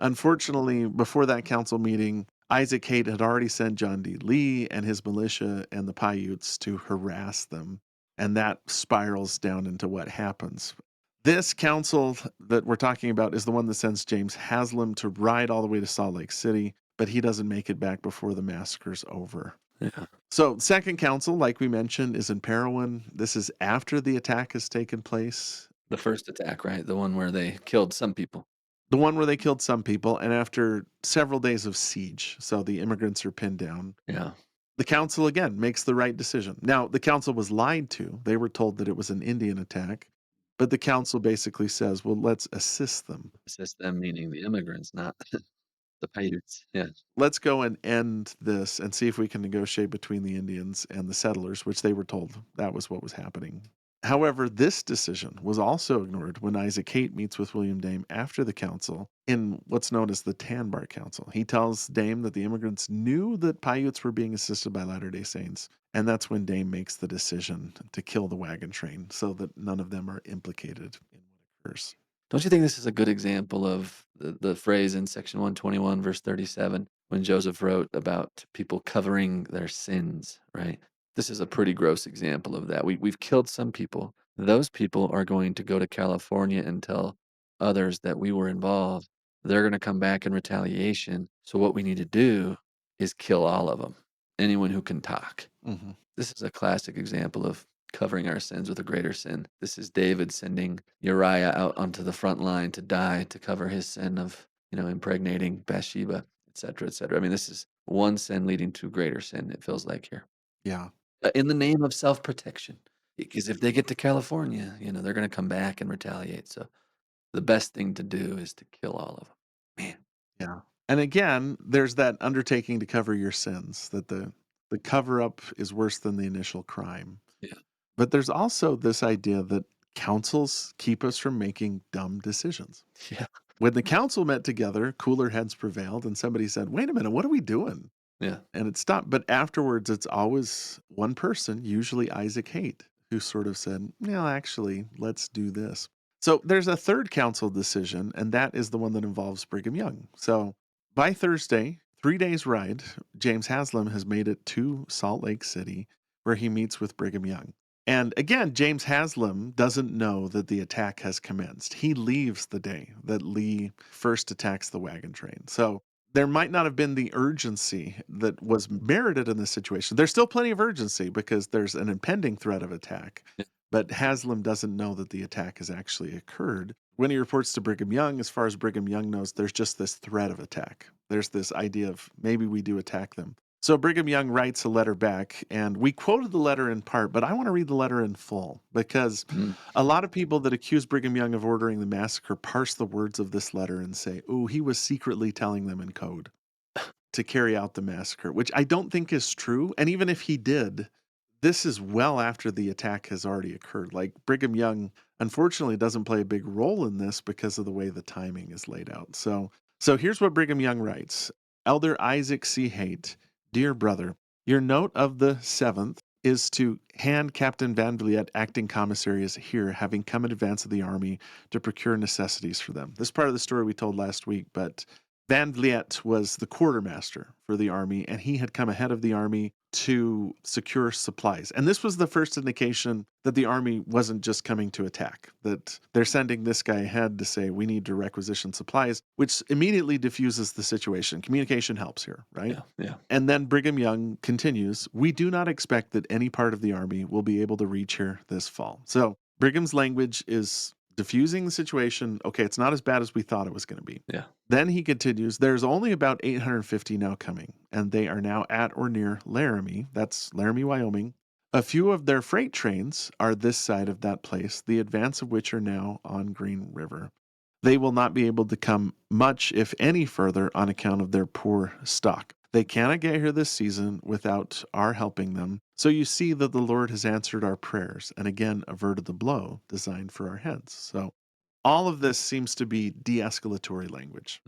[SPEAKER 2] Unfortunately, before that council meeting, Isaac Haight had already sent John D. Lee and his militia and the Paiutes to harass them. And that spirals down into what happens. This council that we're talking about is the one that sends James Haslam to ride all the way to Salt Lake City, but he doesn't make it back before the massacre's over.
[SPEAKER 1] Yeah.
[SPEAKER 2] So, second council, like we mentioned, is in Parowan. This is after the attack has taken place.
[SPEAKER 1] The first attack, right? The one where they killed some people.
[SPEAKER 2] The one where they killed some people, and after several days of siege. So the immigrants are pinned down.
[SPEAKER 1] Yeah.
[SPEAKER 2] The council, again, makes the right decision. Now, the council was lied to. They were told that it was an Indian attack. But the council basically says, well, let's assist them.
[SPEAKER 1] Assist them, meaning the immigrants, not the Paiutes. Yeah.
[SPEAKER 2] Let's go and end this and see if we can negotiate between the Indians and the settlers, which they were told that was what was happening. However, this decision was also ignored when Isaac Haight meets with William Dame after the council in what's known as the Tanbar Council. He tells Dame that the immigrants knew that Paiutes were being assisted by Latter-day Saints, and that's when Dame makes the decision to kill the wagon train so that none of them are implicated in what occurs.
[SPEAKER 1] Don't you think this is a good example of the phrase in section 121, verse 37, when Joseph wrote about people covering their sins, right? This is a pretty gross example of that. We've killed some people. Those people are going to go to California and tell others that we were involved. They're going to come back in retaliation. So what we need to do is kill all of them, anyone who can talk.
[SPEAKER 2] Mm-hmm.
[SPEAKER 1] This is a classic example of covering our sins with a greater sin. This is David sending Uriah out onto the front line to die to cover his sin of, impregnating Bathsheba, et cetera, et cetera. I mean, this is one sin leading to greater sin, it feels like here.
[SPEAKER 2] Yeah.
[SPEAKER 1] In the name of self-protection. Because if they get to California, they're going to come back and retaliate. So the best thing to do is to kill all of them. Man.
[SPEAKER 2] Yeah. And again, there's that undertaking to cover your sins, that the cover up is worse than the initial crime.
[SPEAKER 1] Yeah.
[SPEAKER 2] But there's also this idea that councils keep us from making dumb decisions.
[SPEAKER 1] Yeah.
[SPEAKER 2] When the council met together, cooler heads prevailed, and somebody said, wait a minute, what are we doing?
[SPEAKER 1] Yeah.
[SPEAKER 2] And it stopped. But afterwards, it's always one person, usually Isaac Haight, who sort of said, no, actually, let's do this. So there's a third council decision, and that is the one that involves Brigham Young. So by Thursday, 3 days' ride, James Haslam has made it to Salt Lake City, where he meets with Brigham Young. And again, James Haslam doesn't know that the attack has commenced. He leaves the day that Lee first attacks the wagon train. So there might not have been the urgency that was merited in this situation. There's still plenty of urgency because there's an impending threat of attack. But Haslam doesn't know that the attack has actually occurred. When he reports to Brigham Young, as far as Brigham Young knows, there's just this threat of attack. There's this idea of maybe we do attack them. So Brigham Young writes a letter back, and we quoted the letter in part, but I want to read the letter in full because a lot of people that accuse Brigham Young of ordering the massacre parse the words of this letter and say, oh, he was secretly telling them in code to carry out the massacre, which I don't think is true. And even if he did, this is well after the attack has already occurred. Like Brigham Young, unfortunately, doesn't play a big role in this because of the way the timing is laid out. So here's what Brigham Young writes. Elder Isaac C. Haight, dear brother, your note of the 7th is to hand Captain Van Vliet, acting commissary, is here, having come in advance of the army to procure necessities for them. This part of the story we told last week, but Van Vliet was the quartermaster for the army, and he had come ahead of the army to secure supplies. And this was the first indication that the army wasn't just coming to attack, that they're sending this guy ahead to say, we need to requisition supplies, which immediately diffuses the situation. Communication helps here, right?
[SPEAKER 1] Yeah.
[SPEAKER 2] And then Brigham Young continues, we do not expect that any part of the army will be able to reach here this fall. So Brigham's language is diffusing the situation. Okay, it's not as bad as we thought it was going to be.
[SPEAKER 1] Yeah.
[SPEAKER 2] Then he continues, there's only about 850 now coming, and they are now at or near Laramie. That's Laramie, Wyoming. A few of their freight trains are this side of that place, the advance of which are now on Green River. They will not be able to come much, if any, further on account of their poor stock. They cannot get here this season without our helping them. So you see that the Lord has answered our prayers and again averted the blow designed for our heads. So all of this seems to be de-escalatory language.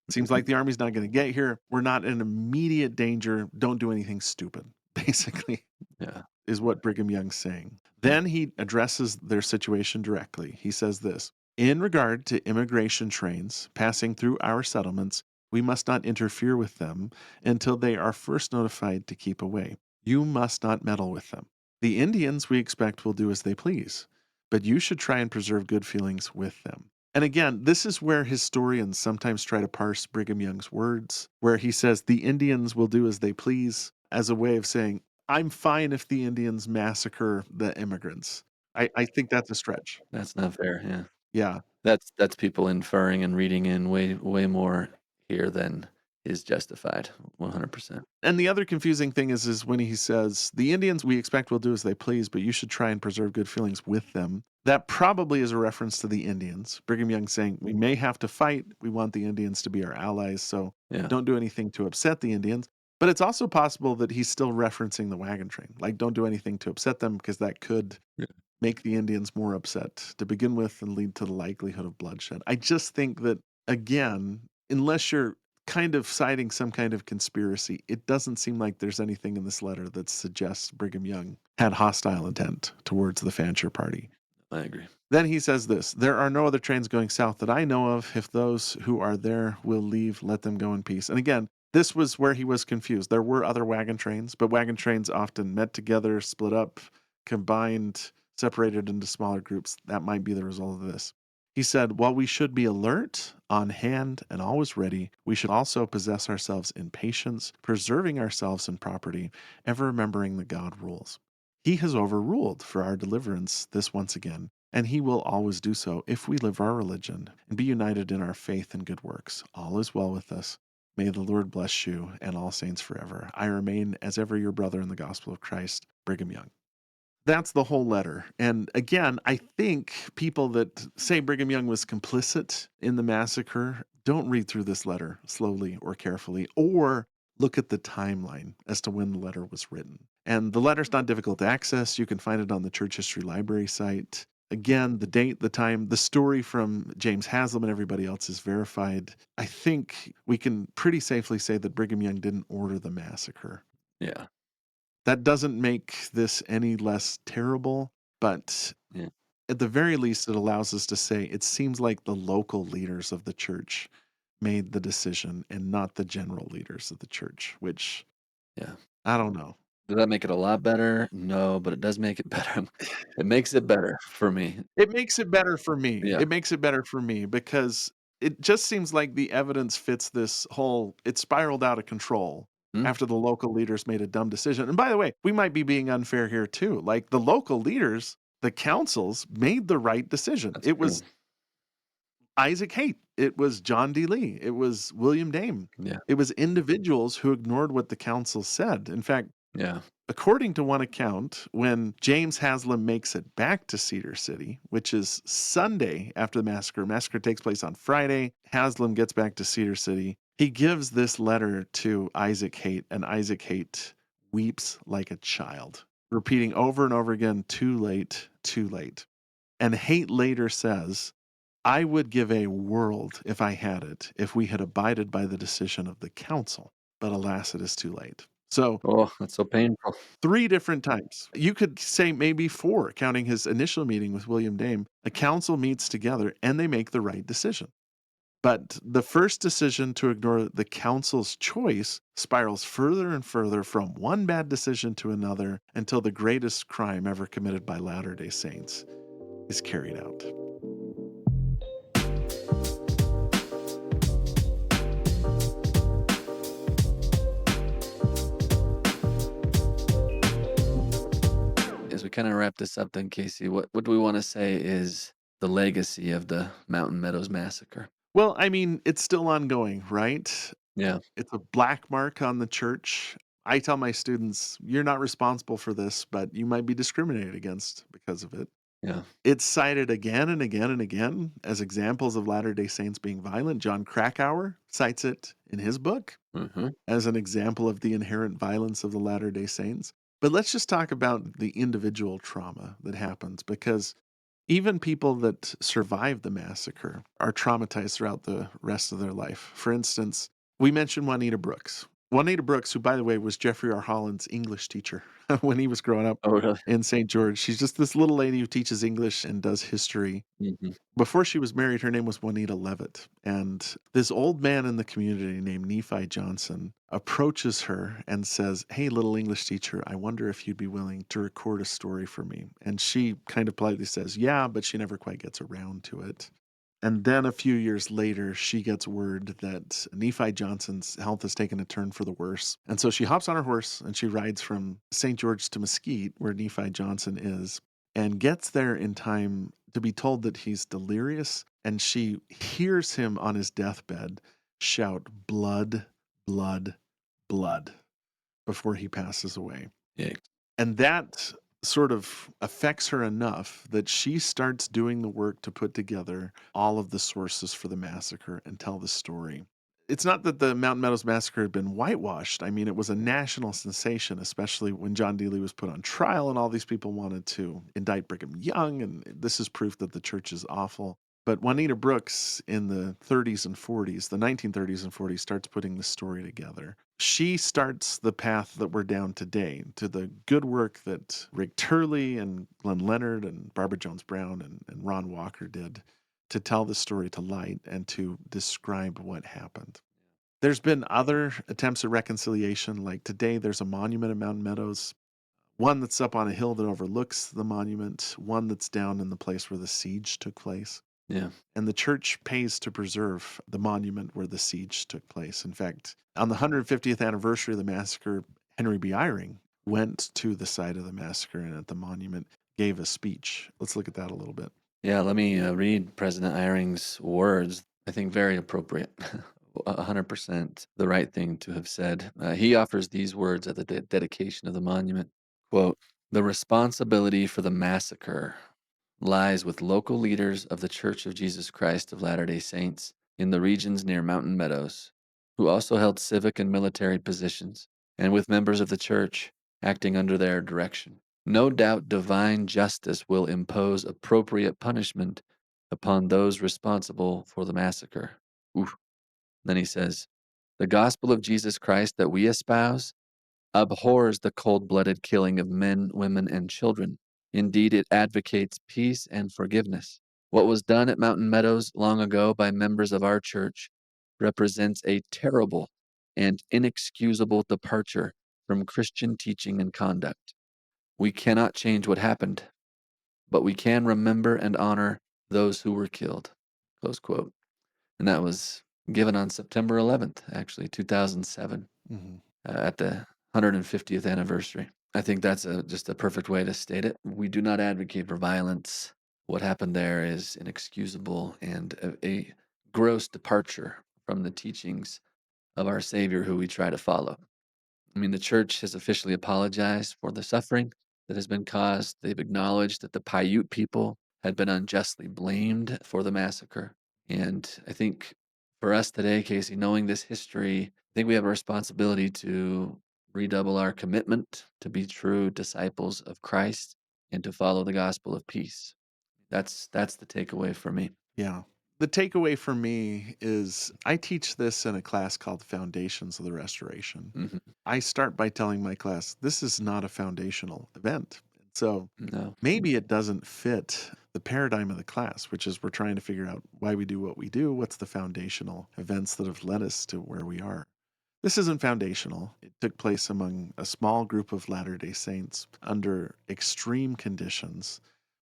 [SPEAKER 2] It seems like the army's not going to get here. We're not in immediate danger. Don't do anything stupid, basically.
[SPEAKER 1] Yeah.
[SPEAKER 2] Is what Brigham Young's saying. Then he addresses their situation directly. He says this, in regard to immigration trains passing through our settlements, we must not interfere with them until they are first notified to keep away. You must not meddle with them. The Indians, we expect, will do as they please, but you should try and preserve good feelings with them. And again, this is where historians sometimes try to parse Brigham Young's words, where he says the Indians will do as they please, as a way of saying, I'm fine if the Indians massacre the immigrants. I think that's a stretch.
[SPEAKER 1] That's not fair. Yeah.
[SPEAKER 2] Yeah.
[SPEAKER 1] That's people inferring and reading in way more here than is justified. 100%.
[SPEAKER 2] And the other confusing thing is when he says, the Indians we expect will do as they please, but you should try and preserve good feelings with them. That probably is a reference to the Indians. Brigham Young saying, we may have to fight. We want the Indians to be our allies, so
[SPEAKER 1] Yeah.
[SPEAKER 2] don't do anything to upset the Indians. But it's also possible that he's still referencing the wagon train. Like, don't do anything to upset them because that could make the Indians more upset to begin with and lead to the likelihood of bloodshed. I just think that, again, unless you're kind of citing some kind of conspiracy, it doesn't seem like there's anything in this letter that suggests Brigham Young had hostile intent towards the Fancher party.
[SPEAKER 1] I agree.
[SPEAKER 2] Then he says this, there are no other trains going south that I know of. If those who are there will leave, let them go in peace. And again, this was where he was confused. There were other wagon trains, but wagon trains often met together, split up, combined, separated into smaller groups. That might be the result of this. He said, while we should be alert, on hand, and always ready, we should also possess ourselves in patience, preserving ourselves in property, ever remembering that God rules. He has overruled for our deliverance this once again, and he will always do so if we live our religion and be united in our faith and good works. All is well with us. May the Lord bless you and all saints forever. I remain as ever your brother in the gospel of Christ, Brigham Young. That's the whole letter. And again, I think people that say Brigham Young was complicit in the massacre don't read through this letter slowly or carefully, or look at the timeline as to when the letter was written. And the letter's not difficult to access. You can find it on the Church History Library site. Again, the date, the time, the story from James Haslam and everybody else is verified. I think we can pretty safely say that Brigham Young didn't order the massacre.
[SPEAKER 1] Yeah.
[SPEAKER 2] That doesn't make this any less terrible, but
[SPEAKER 1] Yeah.
[SPEAKER 2] at the very least, it allows us to say it seems like the local leaders of the church made the decision and not the general leaders of the church, which,
[SPEAKER 1] Yeah.
[SPEAKER 2] I don't know.
[SPEAKER 1] Does that make it a lot better? No, but it does make it better. It makes it better for me.
[SPEAKER 2] It makes it better for me.
[SPEAKER 1] Yeah.
[SPEAKER 2] It makes it better for me because it just seems like the evidence fits this whole, it spiraled out of control
[SPEAKER 1] Hmm?
[SPEAKER 2] after the local leaders made a dumb decision. And by the way, we might be being unfair here too. Like the local leaders, the councils made the right decision.
[SPEAKER 1] That's
[SPEAKER 2] It
[SPEAKER 1] true.
[SPEAKER 2] was Isaac Haight. It was John D. Lee. It was William Dame.
[SPEAKER 1] Yeah.
[SPEAKER 2] It was individuals who ignored what the council said. In fact,
[SPEAKER 1] Yeah.
[SPEAKER 2] according to one account, when James Haslam makes it back to Cedar City, which is Sunday after the massacre takes place on Friday, Haslam gets back to Cedar City. He gives this letter to Isaac Haight, and Isaac Haight weeps like a child, repeating over and over again, too late, too late. And Haight later says, I would give a world, if I had it, if we had abided by the decision of the council, but alas, it is too late. So
[SPEAKER 1] Oh, that's so painful.
[SPEAKER 2] 3 different times. You could say maybe 4, counting his initial meeting with William Dame. A council meets together and they make the right decision. But the first decision to ignore the council's choice spirals further and further from one bad decision to another until the greatest crime ever committed by Latter-day Saints is carried out.
[SPEAKER 1] As we kind of wrap this up, then, Casey, what do we want to say is the legacy of the Mountain Meadows Massacre?
[SPEAKER 2] Well, I mean, it's still ongoing, right?
[SPEAKER 1] Yeah,
[SPEAKER 2] It's a black mark on the church. I tell my students, you're not responsible for this, but you might be discriminated against because of it.
[SPEAKER 1] yeah.
[SPEAKER 2] It's cited again and again and again as examples of Latter-day Saints being violent. John Krakauer cites it in his book
[SPEAKER 1] Hmm.
[SPEAKER 2] as an example of the inherent violence of the Latter-day Saints. But let's just talk about the individual trauma that happens, because even people that survive the massacre are traumatized throughout the rest of their life. For instance, we mentioned Juanita Brooks. Juanita Brooks, who, by the way, was Jeffrey R. Holland's English teacher when he was growing up
[SPEAKER 1] Oh, really?
[SPEAKER 2] in St. George. She's just this little lady who teaches English and does history.
[SPEAKER 1] Hmm.
[SPEAKER 2] Before she was married, her name was Juanita Levitt. And this old man in the community named Nephi Johnson approaches her and says, "Hey, little English teacher, I wonder if you'd be willing to record a story for me." And she kind of politely says, "Yeah," but she never quite gets around to it. And then a few years later, she gets word that Nephi Johnson's health has taken a turn for the worse. And so she hops on her horse and she rides from St. George to Mesquite, where Nephi Johnson is, and gets there in time to be told that he's delirious. And she hears him on his deathbed shout, "Blood, blood, blood," before he passes away.
[SPEAKER 1] Yeah.
[SPEAKER 2] And that sort of affects her enough that she starts doing the work to put together all of the sources for the massacre and tell the story. It's not that the Mountain Meadows Massacre had been whitewashed. I mean, it was a national sensation, especially when John Dealey was put on trial and all these people wanted to indict Brigham Young. And this is proof that the church is awful. But Juanita Brooks in the 30s and 40s, the 1930s and 40s, starts putting the story together. She starts the path that we're down today, to the good work that Rick Turley and Glenn Leonard and Barbara Jones Brown and Ron Walker did to tell the story to light and to describe what happened. There's been other attempts at reconciliation, like today there's a monument at Mountain Meadows, one that's up on a hill that overlooks the monument, one that's down in the place where the siege took place.
[SPEAKER 1] Yeah.
[SPEAKER 2] And the church pays to preserve the monument where the siege took place. In fact, on the 150th anniversary of the massacre, Henry B. Eyring went to the site of the massacre and at the monument gave a speech. Let's look at that a little bit.
[SPEAKER 1] Yeah, let me read President Eyring's words. I think very appropriate. 100% the right thing to have said. He offers these words at the dedication of the monument. Quote, "The responsibility for the massacre lies with local leaders of the Church of Jesus Christ of Latter-day Saints in the regions near Mountain Meadows, who also held civic and military positions, and with members of the church acting under their direction. No doubt divine justice will impose appropriate punishment upon those responsible for the massacre." Oof. Then he says, "The gospel of Jesus Christ that we espouse abhors the cold-blooded killing of men, women, and children. Indeed, it advocates peace and forgiveness. What was done at Mountain Meadows long ago by members of our church represents a terrible and inexcusable departure from Christian teaching and conduct. We cannot change what happened, but we can remember and honor those who were killed." Close quote. And that was given on September 11th, actually, 2007,
[SPEAKER 2] Mhm.
[SPEAKER 1] at the 150th anniversary. I think that's just a perfect way to state it. We do not advocate for violence. What happened there is inexcusable and a gross departure from the teachings of our Savior who we try to follow. I mean, the church has officially apologized for the suffering that has been caused. They've acknowledged that the Paiute people had been unjustly blamed for the massacre. And I think for us today, Casey, knowing this history, I think we have a responsibility to redouble our commitment to be true disciples of Christ and to follow the gospel of peace. That's the takeaway for me.
[SPEAKER 2] Yeah. The takeaway for me is I teach this in a class called Foundations of the Restoration.
[SPEAKER 1] Mhm.
[SPEAKER 2] I start by telling my class, this is not a foundational event. So
[SPEAKER 1] No.
[SPEAKER 2] maybe it doesn't fit the paradigm of the class, which is we're trying to figure out why we do what we do. What's the foundational events that have led us to where we are? This isn't foundational. It took place among a small group of Latter-day Saints under extreme conditions,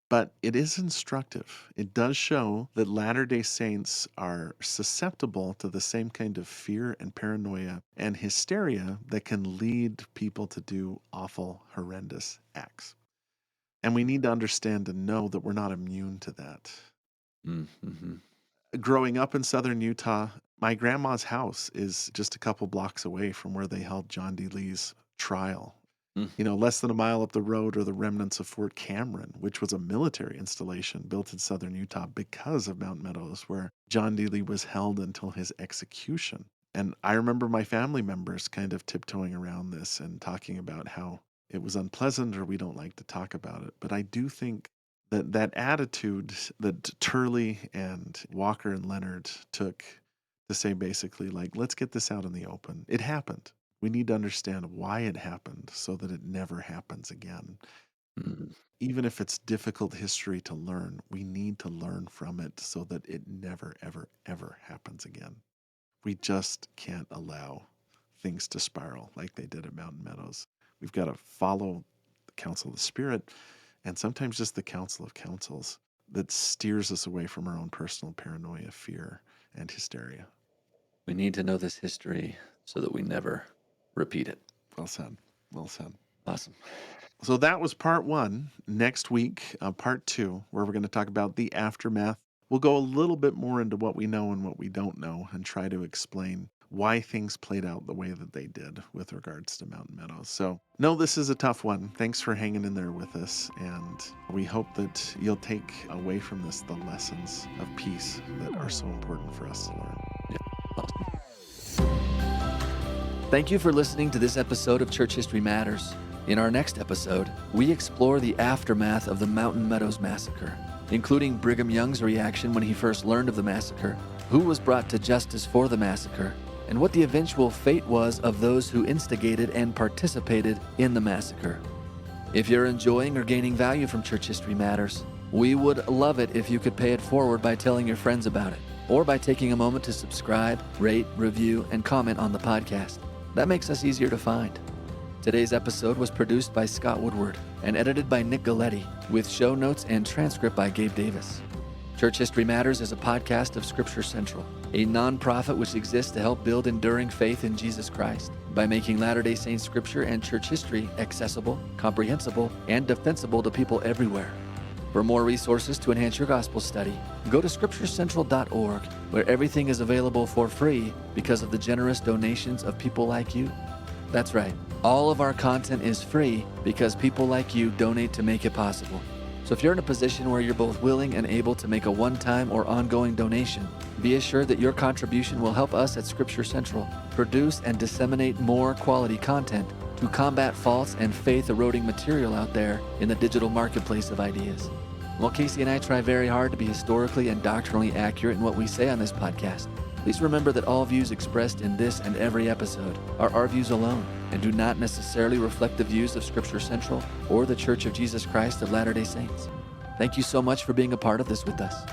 [SPEAKER 2] but it is instructive. It does show that Latter-day Saints are susceptible to the same kind of fear and paranoia and hysteria that can lead people to do awful, horrendous acts. And we need to understand and know that we're not immune to that.
[SPEAKER 1] Mm-hmm.
[SPEAKER 2] Growing up in southern Utah, my grandma's house is just a couple blocks away from where they held John D. Lee's trial. Less than a mile up the road are the remnants of Fort Cameron, which was a military installation built in southern Utah because of Mountain Meadows, where John D. Lee was held until his execution. And I remember my family members kind of tiptoeing around this and talking about how it was unpleasant or we don't like to talk about it. But I do think that attitude that Turley and Walker and Leonard took to say basically, like, let's get this out in the open. It happened. We need to understand why it happened so that it never happens again.
[SPEAKER 1] Mm-hmm.
[SPEAKER 2] Even if it's difficult history to learn, we need to learn from it so that it never, ever, ever happens again. We just can't allow things to spiral like they did at Mountain Meadows. We've got to follow the counsel of the Spirit and sometimes just the counsel of counsels that steers us away from our own personal paranoia, fear, and hysteria.
[SPEAKER 1] We need to know this history so that we never repeat it.
[SPEAKER 2] Well said. Well said.
[SPEAKER 1] Awesome.
[SPEAKER 2] So that was part one. Next week, part two, where we're going to talk about the aftermath. We'll go a little bit more into what we know and what we don't know and try to explain why things played out the way that they did with regards to Mountain Meadows. So, no, this is a tough one. Thanks for hanging in there with us. And we hope that you'll take away from this the lessons of peace that are so important for us to learn.
[SPEAKER 1] Yeah. Awesome. Thank you for listening to this episode of Church History Matters. In our next episode, we explore the aftermath of the Mountain Meadows Massacre, including Brigham Young's reaction when he first learned of the massacre, who was brought to justice for the massacre, and what the eventual fate was of those who instigated and participated in the massacre. If you're enjoying or gaining value from Church History Matters, we would love it if you could pay it forward by telling your friends about it, or by taking a moment to subscribe, rate, review, and comment on the podcast. That makes us easier to find. Today's episode was produced by Scott Woodward and edited by Nick Galletti, with show notes and transcript by Gabe Davis. Church History Matters is a podcast of Scripture Central, a nonprofit which exists to help build enduring faith in Jesus Christ by making Latter-day Saints scripture and church history accessible, comprehensible, and defensible to people everywhere. For more resources to enhance your gospel study, go to scripturecentral.org, where everything is available for free because of the generous donations of people like you. That's right. All of our content is free because people like you donate to make it possible. So if you're in a position where you're both willing and able to make a one-time or ongoing donation, be assured that your contribution will help us at Scripture Central produce and disseminate more quality content to combat false and faith-eroding material out there in the digital marketplace of ideas. While Casey and I try very hard to be historically and doctrinally accurate in what we say on this podcast, please remember that all views expressed in this and every episode are our views alone and do not necessarily reflect the views of Scripture Central or the Church of Jesus Christ of Latter-day Saints. Thank you so much for being a part of this with us.